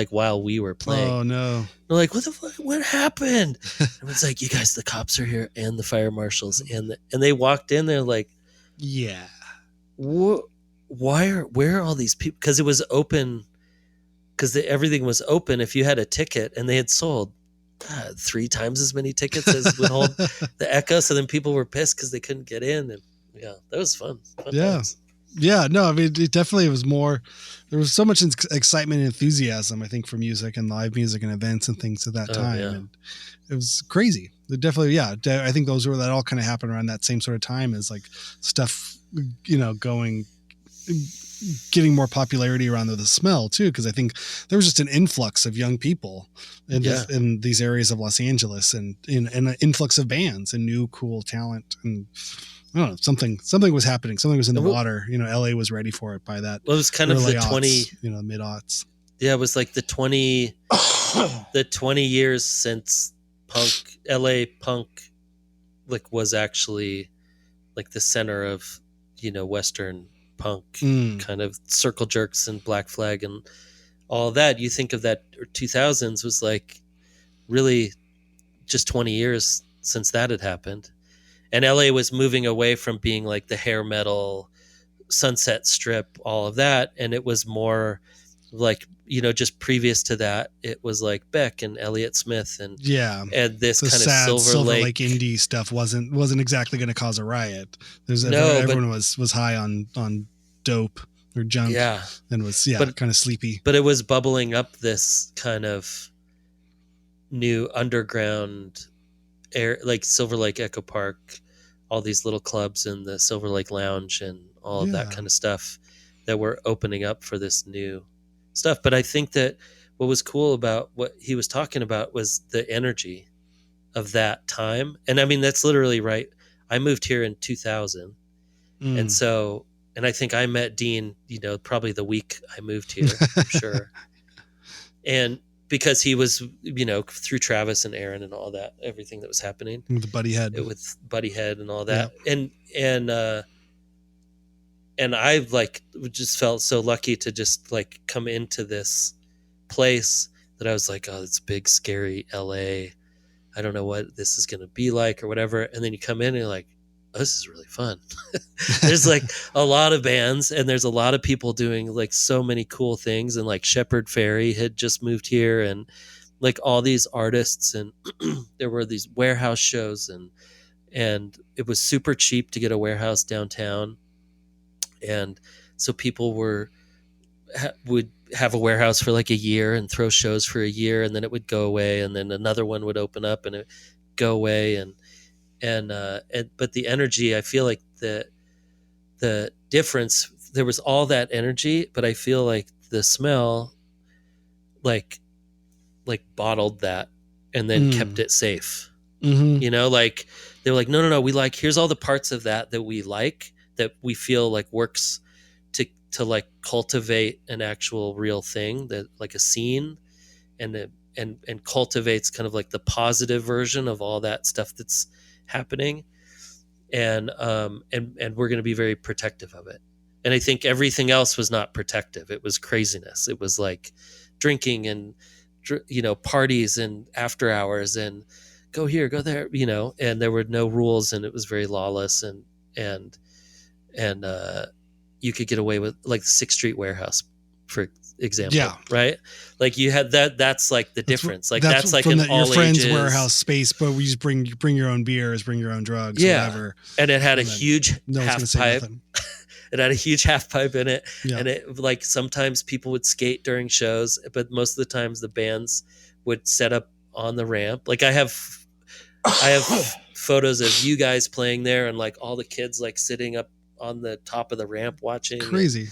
while we were playing. Oh no. They're like, what the fuck? What happened? And it's like, you guys, the cops are here and the fire marshals and they walked in there like, yeah. Where are all these people? Because it was open, because everything was open if you had a ticket, and they had sold 3 times as many tickets as would hold the Echo. So then people were pissed because they couldn't get in, and yeah, that was fun. Yeah. Times. Yeah, no, I mean, it definitely was more, there was so much excitement and enthusiasm, I think, for music and live music and events and things at that time. Yeah. And it was crazy. It definitely, yeah, I think that all kind of happened around that same sort of time as like stuff, getting more popularity around the smell too. Because I think there was just an influx of young people in these areas of Los Angeles and an influx of bands and new cool talent, and I don't know, something was happening. Something was in the water. LA was ready for it by that. Well, it was kind of the 20, mid-aughts. Yeah, it was like the 20 years since LA punk like was actually like the center of, Western punk, kind of Circle Jerks and Black Flag and all that. You think of that 2000s was like really just 20 years since that had happened. And LA was moving away from being like the hair metal, Sunset Strip, all of that. And it was more like, just previous to that, it was like Beck and Elliott Smith and this kind of Silver Lake indie stuff wasn't exactly going to cause a riot. Everyone was high on dope or junk, and was kind of sleepy. But it was bubbling up this kind of new underground air, like Silver Lake Echo Park, all these little clubs and the Silver Lake Lounge and all of that kind of stuff that were opening up for this new stuff. But I think that what was cool about what he was talking about was the energy of that time. And I mean, that's literally right. I moved here in 2000. And so, and I think I met Dean, probably the week I moved here, I'm sure. And because he was, through Travis and Aaron and all that, everything that was happening with the Buddy Head, and all that. Yeah. And I like just felt so lucky to just like come into this place that I was like, oh, it's big, scary LA. I don't know what this is going to be like or whatever. And then you come in and you're like, oh, this is really fun. There's like a lot of bands and there's a lot of people doing like so many cool things. And like Shepard Fairey had just moved here and like all these artists, and there were these warehouse shows and it was super cheap to get a warehouse downtown. And so people would have a warehouse for like a year and throw shows for a year, and then it would go away, and then another one would open up and it go away, and but the energy, I feel like the difference, there was all that energy, but I feel like the smell like bottled that and then kept it safe. Mm-hmm. You know, like they were like, no, we like, here's all the parts of that we like, that we feel like works to like cultivate an actual real thing, that like a scene, and cultivates kind of like the positive version of all that stuff that's happening. And we're going to be very protective of it. And I think everything else was not protective. It was craziness. It was like drinking and, you know, parties and after hours and go here, go there, you know, and there were no rules, and it was very lawless, and you could get away with like the 6th Street warehouse, for example. Yeah. Right. Like you had that's like the difference. Like that's like from an all your friend's ages warehouse space, but we just bring your own beers, bring your own drugs, yeah. whatever. And it had a huge half pipe. It had a huge half pipe in it. Yeah. And it, like, sometimes people would skate during shows, but most of the times the bands would set up on the ramp. Like I have photos of you guys playing there, and like all the kids like sitting up on the top of the ramp watching. Crazy.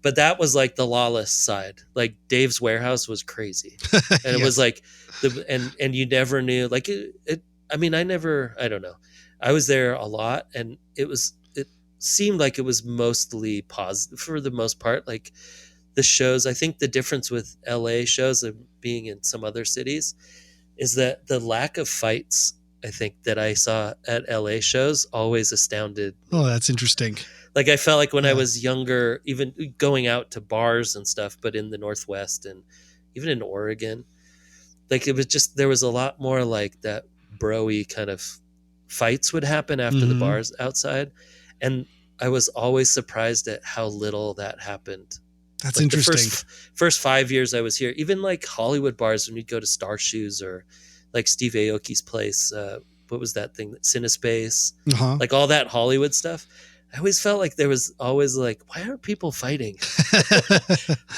But that was like the lawless side. Like Dave's warehouse was crazy. And it was like and you never knew, like I don't know. I was there a lot, and it seemed like it was mostly positive for the most part. Like the shows, I think the difference with LA shows and being in some other cities is that the lack of fights, I think, that I saw at LA shows always astounded me. Oh, that's interesting. Like I felt like when I was younger, even going out to bars and stuff, but in the Northwest and even in Oregon, like it was just, there was a lot more like that bro-y kind of fights would happen after the bars outside. And I was always surprised at how little that happened. That's like interesting. The first 5 years I was here, even like Hollywood bars, when you'd go to Star Shoes or like Steve Aoki's place, what was that thing, Cinespace, like all that Hollywood stuff. I always felt like there was always like, why aren't people fighting?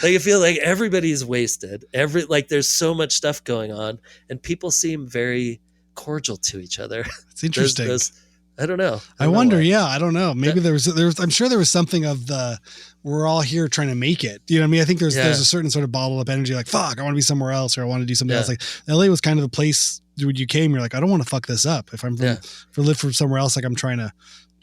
Like I feel like everybody's wasted. Like there's so much stuff going on, and people seem very cordial to each other. It's interesting. I don't know. I wonder. Yeah, I don't know. Maybe there was. I'm sure there was something of the, we're all here trying to make it. You know what I mean? I think there's a certain sort of bottled up energy. Like, fuck, I want to be somewhere else, or I want to do something else. Like LA was kind of the place when you came. You're like, I don't want to fuck this up. If I'm live from somewhere else, like I'm trying to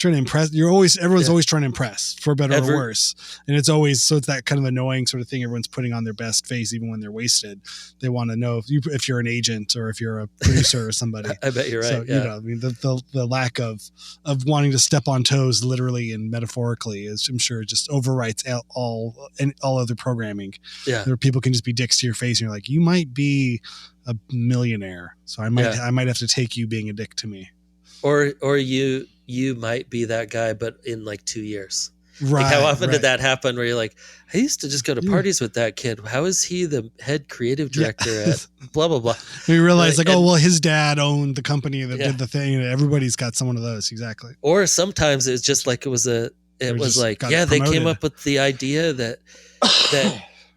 impress. Everyone's always trying to impress, for better or worse. And it's always, so it's that kind of annoying sort of thing. Everyone's putting on their best face, even when they're wasted. They want to know if you're an agent or if you're a producer or somebody. I bet you're right. So, you know, I mean, the lack of wanting to step on toes, literally and metaphorically, is, I'm sure, just overwrites all other programming. Yeah. Where people can just be dicks to your face and you're like, you might be a millionaire, so I might have to take you being a dick to me. Or you might be that guy, but in like 2 years. Right. Like how often did that happen where you're like, I used to just go to parties with that kid. How is he the head creative director at blah, blah, blah. You realize his dad owned the company that did the thing, and everybody's got some one of those. Exactly. Or sometimes it's just like, they came up with the idea that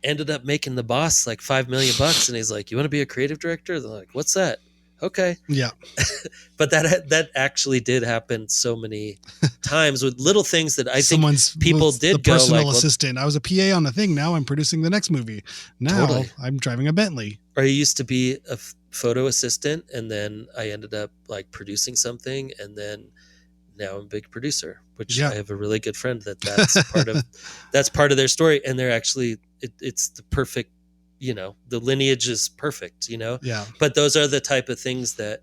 ended up making the boss like $5 million. And he's like, you want to be a creative director? They're like, what's that? Okay. Yeah. But that actually did happen so many times with little things that I think people did go like, personal assistant. I was a PA on the thing. Now I'm producing the next movie. Now I'm driving a Bentley. Or I used to be a photo assistant, and then I ended up like producing something, and then now I'm a big producer, which I have a really good friend that's part of their story. And they're actually, it's the perfect, you know, the lineage is perfect, you know? Yeah. But those are the type of things that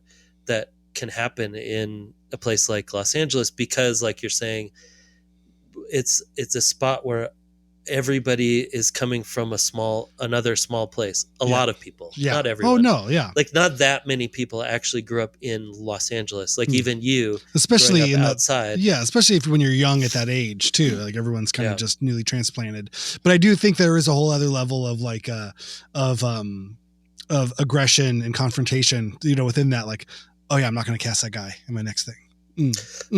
can happen in a place like Los Angeles, because like you're saying, it's a spot where everybody is coming from another small place. A lot of people, not everyone. Oh no. Yeah. Like not that many people actually grew up in Los Angeles. Like even you, especially outside. Especially when you're young at that age too. Like everyone's kind of just newly transplanted. But I do think there is a whole other level of like, of aggression and confrontation, you know, within that, like, oh yeah, I'm not going to cast that guy in my next thing. Yes.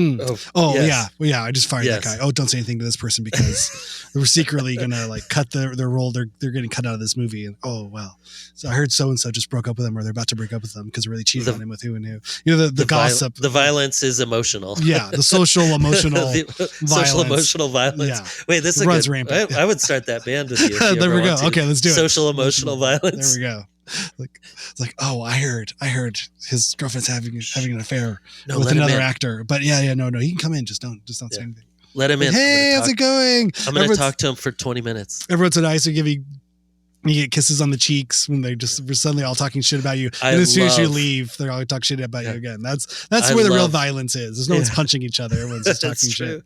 Yeah. I just fired that guy. Oh, don't say anything to this person because we're secretly gonna like cut their role. They're getting cut out of this movie. And oh well, so I heard so and so just broke up with them, or they're about to break up with them because they're really cheating on him with who and who. You know, the gossip. The violence is emotional. Yeah, the social emotional social emotional violence. Yeah. Wait, this is runs good. rampant. I would start that band with you. There we go. Okay, let's do it. Social emotional violence. There we go. Like it's like, oh, I heard his girlfriend's having an affair with another actor. But no, he can come in. Just don't say anything. Let him in. Hey, how's it going? I'm going to talk to him for 20 minutes. Everyone's so nice. They give you get kisses on the cheeks when they just were suddenly all talking shit about you. And as soon as you leave, they're all talk shit about you again. That's where the real violence is. There's no one's punching each other. Everyone's just talking shit.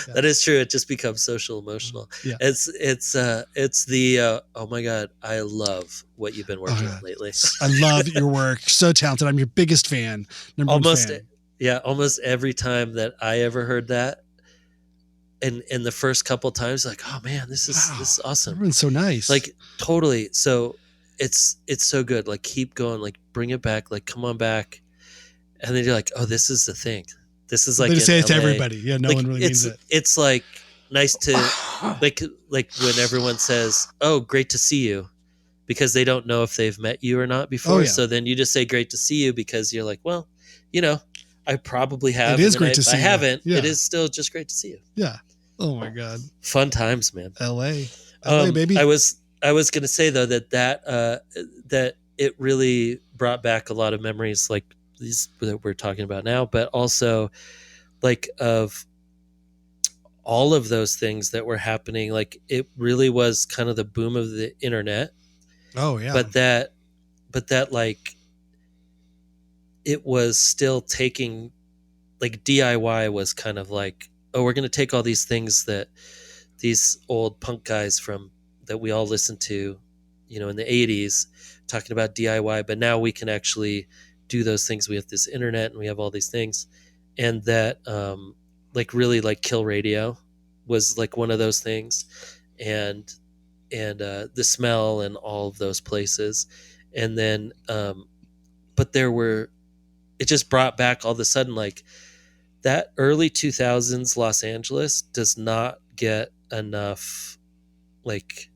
Yeah. That is true. It just becomes social emotional. Yeah. It's the oh my God, I love what you've been working on lately. I love your work. You're so talented. I'm your biggest fan. Almost every time that I ever heard that, and the first couple of times, like, oh man, this is awesome. Everyone's so nice. Like totally. So it's so good. Like keep going. Like bring it back. Like come on back. And then you're like, oh, this is the thing. This is like they say it to everybody. Yeah, no one really means it. It's like nice to like when everyone says, oh, great to see you, because they don't know if they've met you or not before. Oh, yeah. So then you just say great to see you because you're like, well, I probably have. It is great to see you. I haven't. Yeah. It is still just great to see you. Yeah. Oh my God. Fun times, man. LA baby. I was going to say though that it really brought back a lot of memories like these that we're talking about now, but also like of all of those things that were happening. Like it really was kind of the boom of the internet. Oh yeah. But that like it was still taking, like DIY was kind of like, oh, we're going to take all these things that these old punk guys that we all listened to, in the 80s talking about DIY, but now we can actually do those things. We have this internet and we have all these things. And that, like really like Kill Radio was like one of those things. And the smell and all of those places. And then, but it just brought back all of a sudden, like, that early 2000s Los Angeles does not get enough, like,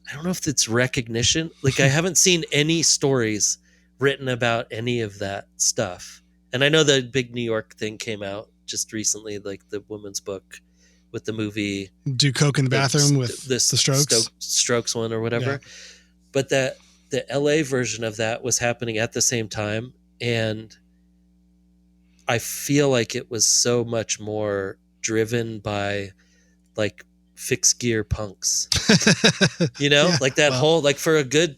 I don't know if it's recognition. Like, I haven't seen any stories written about any of that stuff. And I know the big New York thing came out just recently, like the woman's book with the movie. Do coke in the bathroom with the Strokes? Strokes one or whatever. Yeah. But the LA version of that was happening at the same time. And I feel like it was so much more driven by like fixed gear punks, like that whole, like for a good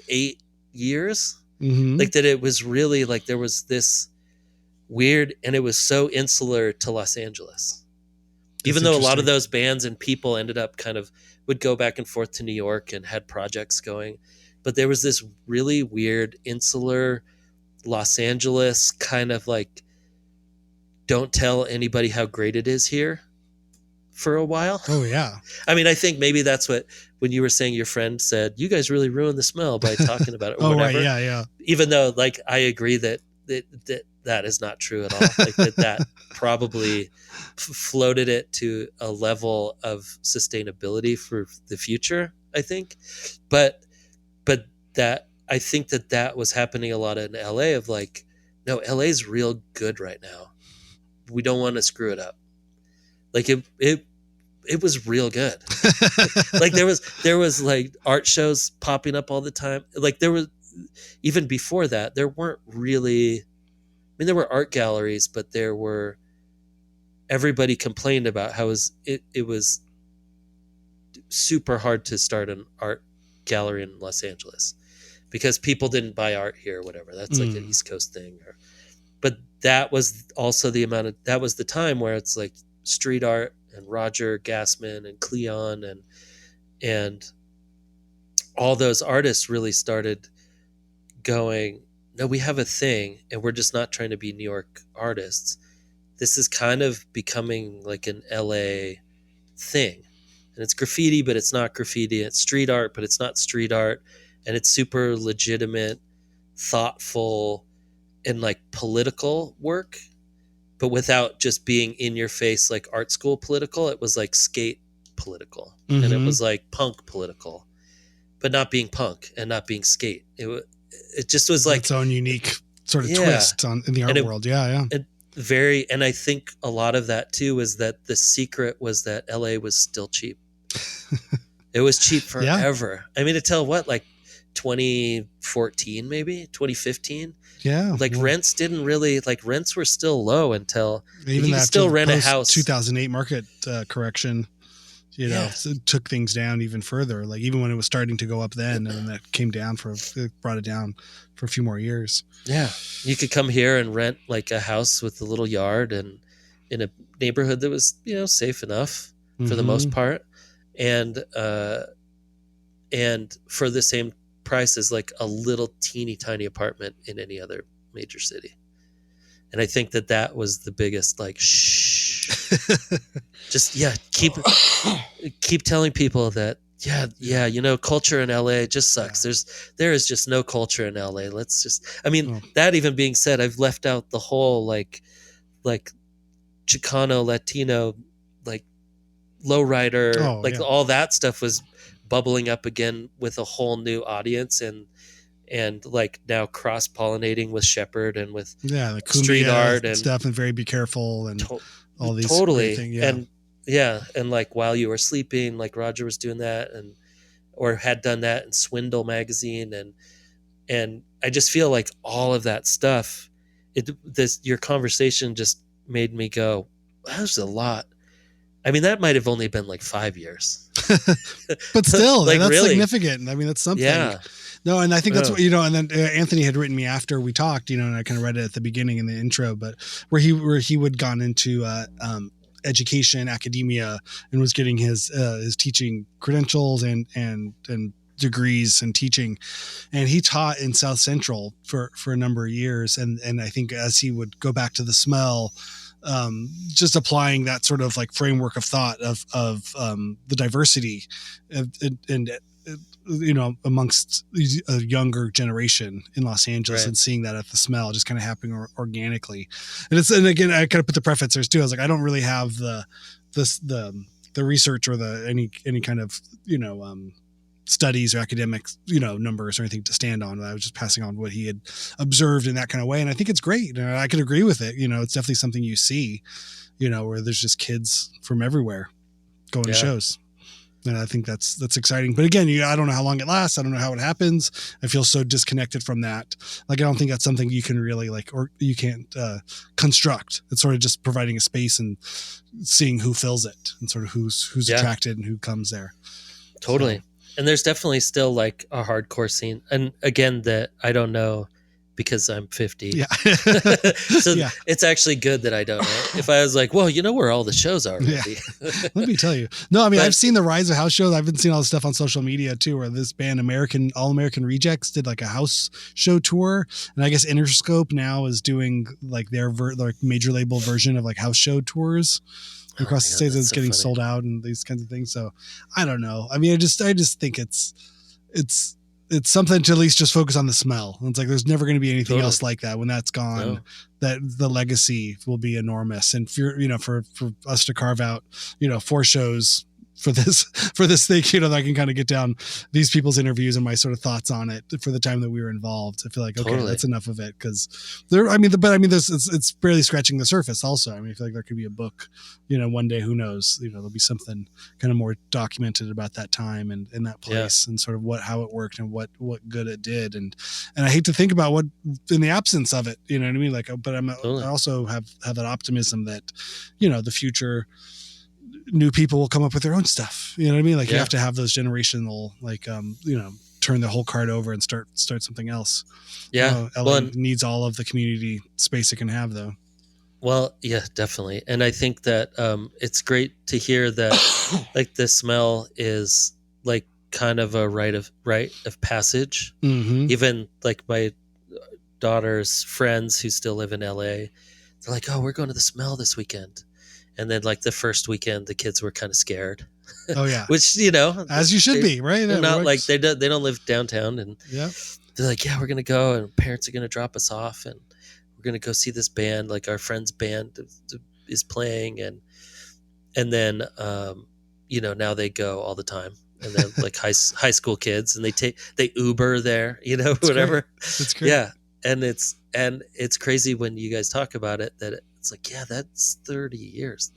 8 years, like that it was really like there was this weird, and it was so insular to Los Angeles. Even though a lot of those bands and people ended up kind of would go back and forth to New York and had projects going, but there was this really weird insular Los Angeles kind of like, don't tell anybody how great it is here for a while. Oh yeah. I mean, I think maybe that's what, when you were saying your friend said, you guys really ruined the smell by talking about it or whatever. Right. Yeah. Even though like, I agree that is not true at all. Like that probably floated it to a level of sustainability for the future, I think. But that, I think that was happening a lot in LA of like, no, LA's real good right now. We don't want to screw it up. Like it was real good. Like there was like art shows popping up all the time. Like there was, even before that, there weren't really, I mean, there were art galleries, but everybody complained about how it was super hard to start an art gallery in Los Angeles because people didn't buy art here or whatever. That's like an East Coast thing. But that was also that was the time where it's like street art and Roger Gassman and Cleon and all those artists really started going, no, we have a thing and we're just not trying to be New York artists. This is kind of becoming like an LA thing. And it's graffiti, but it's not graffiti. It's street art, but it's not street art. And it's super legitimate, thoughtful, and like political work, but without just being in your face like art school political. It was like skate political, and it was like punk political, but not being punk and not being skate. It just was like its own unique sort of twist in the art world. And I think a lot of that too was that the secret was that LA was still cheap. It was cheap forever. I mean, to tell what, like 2014, maybe 2015. Yeah. Like rents didn't really, like rents were still low until even you could still rent a house. 2008 market correction, you know, so it took things down even further. Like even when it was starting to go up then, and then that came down brought it down for a few more years. Yeah. You could come here and rent like a house with a little yard and in a neighborhood that was, you know, safe enough for the most part. And for the same price as like a little teeny tiny apartment in any other major city. And I think that was the biggest, like, just, keep telling people that, you know, culture in LA just sucks. There is just no culture in LA. That even being said, I've left out the whole like Chicano, Latino, like lowrider, all that stuff was bubbling up again with a whole new audience and like now cross-pollinating with Shepherd and with like street art and stuff, and very Be Careful and all these things. And like While You Were Sleeping, like Roger was doing that or had done that in Swindle magazine, and I just feel like all of that stuff, your conversation just made me go, that was a lot. I mean, that might have only been like 5 years, but still, like, that's really significant. I mean, that's something. Yeah. No, and I think that's what, you know, and then Anthony had written me after we talked, you know, and I kind of read it at the beginning in the intro, but where he would gone into education, academia, and was getting his teaching credentials and degrees in teaching, and he taught in South Central for a number of years, and I think as he would go back to the smell, just applying that sort of like framework of thought of the diversity and you know, amongst a younger generation in Los Angeles, and seeing that at the smell just kind of happening organically. And again, I kind of put the preface there too. I was like, I don't really have the research or any kind of, you know, studies or academic, you know, numbers or anything to stand on. I was just passing on what he had observed in that kind of way. And I think it's great. And I could agree with it. You know, it's definitely something you see, you know, where there's just kids from everywhere going to shows. And I think that's exciting. But again, I don't know how long it lasts. I don't know how it happens. I feel so disconnected from that. Like, I don't think that's something you can really or you can't construct. It's sort of just providing a space and seeing who fills it and sort of who's attracted and who comes there. Totally. So. And there's definitely still like a hardcore scene. And again, that I don't know because I'm 50. Yeah. So it's actually good that I don't know. If I was like, well, you know where all the shows are already. Let me tell you. No, I mean, I've seen the rise of house shows. I've been seeing all this stuff on social media too, where this band All American Rejects did like a house show tour. And I guess Interscope now is doing like their major label version of like house show tours across the states. It's getting sold out and these kinds of things. So I don't know. I mean, I just think it's something to at least just focus on the smell. It's like, there's never going to be anything else like that. When that's gone, that the legacy will be enormous. And for us to carve out, 4 shows for this thing, that I can kind of get down these people's interviews and my sort of thoughts on it for the time that we were involved. I feel like, okay, that's enough of it. Cause it's barely scratching the surface also. I mean, I feel like there could be a book, one day, who knows, there'll be something kind of more documented about that time and in that place and sort of how it worked and what good it did. And I hate to think about what in the absence of it, you know what I mean? Like, but I also have that optimism that, the future, new people will come up with their own stuff. You know what I mean? Like, you have to have those generational, turn the whole card over and start something else. Yeah. LA needs all of the community space it can have, though. Well, yeah, definitely. And I think that it's great to hear that like the smell is like kind of a rite of passage. Mm-hmm. Even like my daughter's friends who still live in LA, they're like, oh, we're going to the smell this weekend. And then like the first weekend, the kids were kind of scared. Oh yeah. Which, as you should be, right? They're not like, they don't live downtown, and they're like, yeah, we're going to go and parents are going to drop us off and we're going to go see this band, like our friend's band is playing. And then, now they go all the time, and they're like high school kids, and they Uber there, That's whatever. Great. That's great. Yeah. And it's crazy when you guys talk about it, that it's like, yeah, that's 30 years,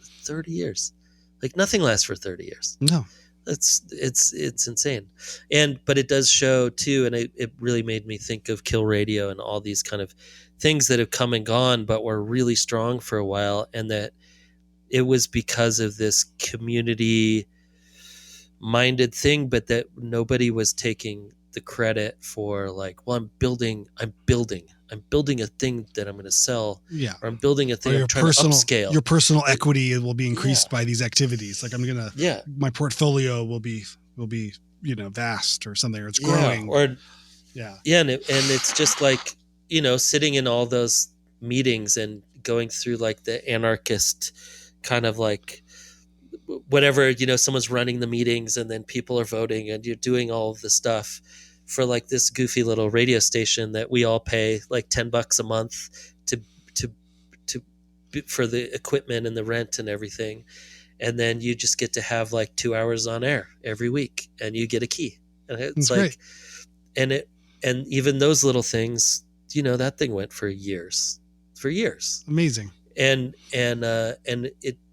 like nothing lasts for 30 years. No. It's insane. But it does show too, and it really made me think of Kill Radio and all these kind of things that have come and gone, but were really strong for a while, and that it was because of this community minded thing, but that nobody was taking the credit for, like, well, I'm building a thing that I'm going to sell. Yeah. Or I'm building a thing I'm trying to upscale. Your personal equity will be increased by these activities. Like my portfolio will be, vast or something, or it's growing. And it's just like, sitting in all those meetings and going through like the anarchist kind of like whatever, someone's running the meetings and then people are voting and you're doing all of the stuff for like this goofy little radio station that we all pay like $10 a month for the equipment and the rent and everything. And then you just get to have like 2 hours on air every week and you get a key. And it's like, great. And even those little things, that thing went for years. Amazing. And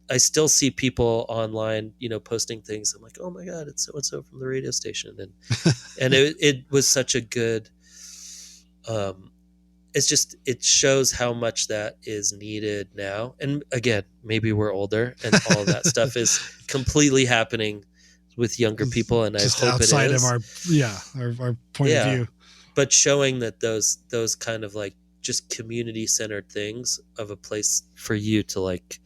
I still see people online, posting things. I'm like, oh my God, it's so-and-so from the radio station. And it was such a good, it shows how much that is needed now. And again, maybe we're older and all that stuff is completely happening with younger people. And just I hope outside it is. of our point of view. But showing that those kind of like just community centered things of a place for you to like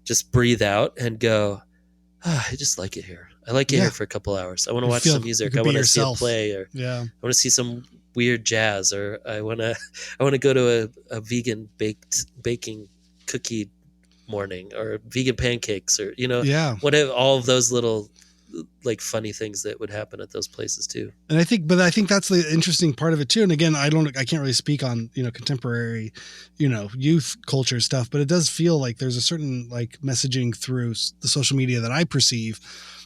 just breathe out and go, I just like it here. I like it here for a couple hours. I want to watch some music. I want to see a play, or I want to see some weird jazz, or I want to go to a vegan baking cookie morning, or vegan pancakes, or whatever, all of those little like funny things that would happen at those places too. And I think that's the interesting part of it too. And again, I can't really speak on, contemporary, youth culture stuff, but it does feel like there's a certain like messaging through the social media that I perceive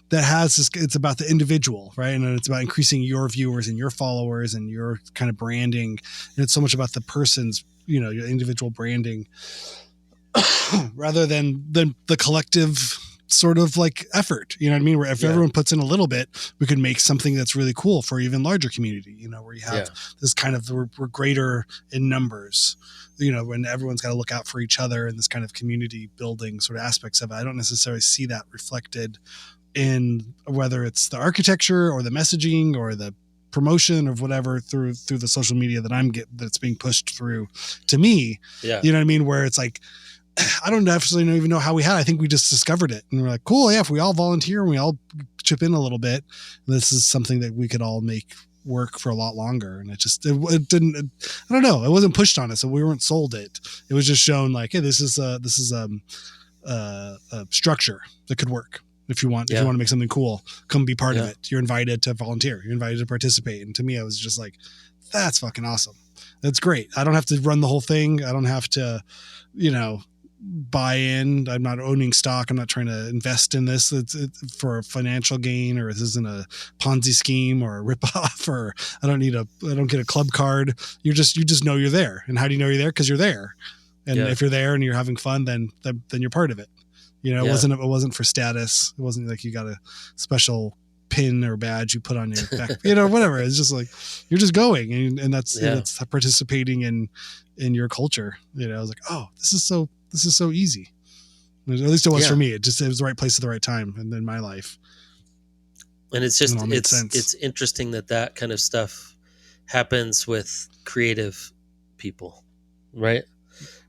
that has this, it's about the individual, right? And it's about increasing your viewers and your followers and your kind of branding. And it's so much about the person's, your individual branding rather than the collective sort of like effort, you know what I mean? Where if everyone puts in a little bit, we could make something that's really cool for even larger community, where you have this kind of, we're greater in numbers, when everyone's got to look out for each other and this kind of community building sort of aspects of it. I don't necessarily see that reflected in whether it's the architecture or the messaging or the promotion of whatever through the social media that's being pushed through to me. You know what I mean? Where it's like, I don't necessarily even know how we had. I think we just discovered it and we're like, cool. Yeah. If we all volunteer and we all chip in a little bit, this is something that we could all make work for a lot longer. And it didn't, I don't know. It wasn't pushed on us. So we weren't sold it. It was just shown like, hey, this is a structure that could work. If you want to make something cool, come be part of it. You're invited to volunteer. You're invited to participate. And to me, I was just like, that's fucking awesome. That's great. I don't have to run the whole thing. I don't have to, buy in. I'm not owning stock. I'm not trying to invest in this. It's for a financial gain, or this isn't a Ponzi scheme or a ripoff, or I don't get a club card. You just know you're there. And how do you know you're there? Because you're there. And if you're there and you're having fun, then you're part of it. It wasn't for status. It wasn't like you got a special pin or badge you put on your back, whatever. It's just like, you're just going and that's participating in your culture. I was like, oh, this is so easy. At least it was for me. It was the right place at the right time and in my life. And it's just, it's interesting that kind of stuff happens with creative people, right?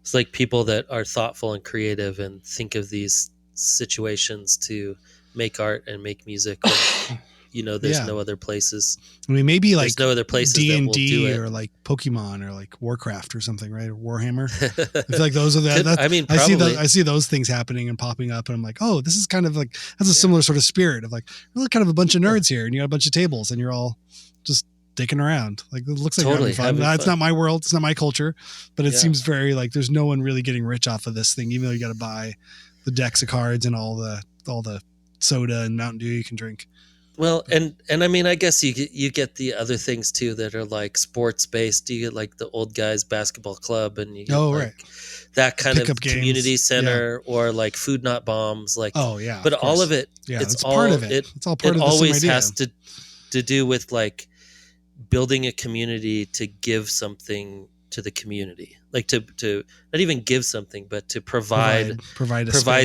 It's like people that are thoughtful and creative and think of these situations to make art and make music. And, there's no other places. I mean, maybe like no other places D&D or like Pokemon or like Warcraft or something, right? Or Warhammer. I feel like those are probably. I see those things happening and popping up, and I'm like, oh, this is kind of like, that's a similar sort of spirit of like, we're kind of a bunch of nerds here, and you got a bunch of tables, and you're all just dicking around. Like, it looks like Totally having fun. It's not my world. It's not my culture, but it seems very like there's no one really getting rich off of this thing, even though you got to buy the decks of cards and all the soda and Mountain Dew you can drink. Well, and I mean, I guess you get the other things too that are like sports based. You get like the old guys basketball club, and you get that kind of community center, or like Food Not Bombs. Like, but all of it, it's all part of it. It's all part of the same idea. It always has to do with like building a community to give something to the community, like to not even give something, but to provide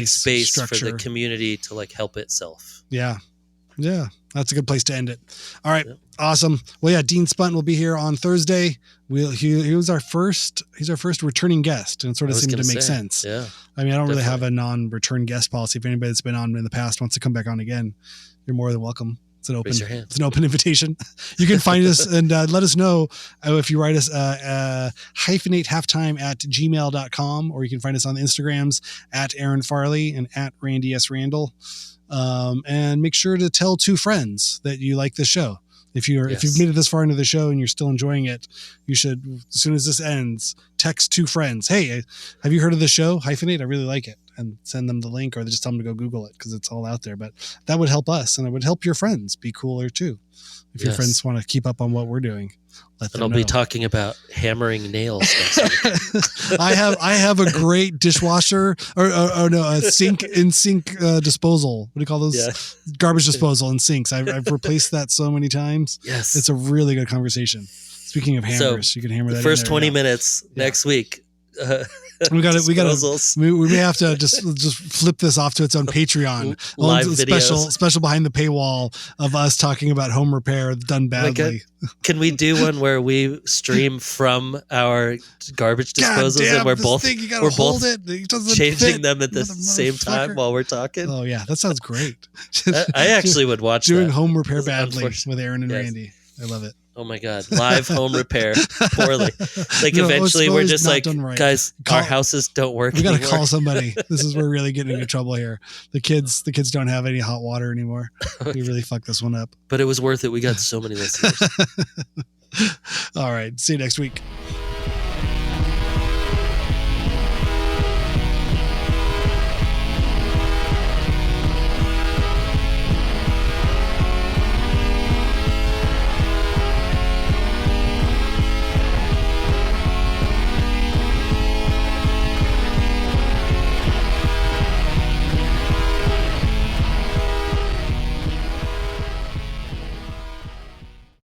space structure for the community to like help itself. Yeah, that's a good place to end it. All right, awesome. Well, yeah, Dean Spunt will be here on Thursday. He was our first. He's our first returning guest, and it sort of seemed to make sense. Yeah, I mean, I don't really have a non-return guest policy. If anybody that's been on in the past wants to come back on again, you're more than welcome. It's an open invitation. You can find us and let us know if you write us hyphenatehalftime@gmail.com, or you can find us on the Instagrams @Aaron Farley and @Randy S. Randall. And make sure to tell 2 friends that you like the show. If you've made it this far into the show and you're still enjoying it, you should, as soon as this ends, text 2 friends. Hey, have you heard of the show Hyphenate? I really like it. And send them the link, or just tell them to go Google it, because it's all out there. But that would help us, and it would help your friends be cooler too. If your friends want to keep up on what we're doing, let them know. I'll be talking about hammering nails next week. I have a great dishwasher a sink disposal. What do you call those? Yeah. Garbage disposal and sinks. I've replaced that so many times. Yes, it's a really good conversation. Speaking of hammers, you can hammer that. The first 20 minutes next week. We may have to just flip this off to its own Patreon. Live videos. Special behind the paywall of us talking about home repair done badly. Can we do one where we stream from our garbage disposals and we're both changing them at the same time while we're talking? Oh yeah, that sounds great. I actually would watch doing home repair badly with Aaron and Randy. I love it. Oh my God. Live home repair poorly. Like eventually we're just like, guys, our houses don't work We got to anymore. call somebody. This is where we're really getting into trouble here. The kids don't have any hot water anymore. We really fucked this one up. But it was worth it. We got so many listeners. All right. See you next week.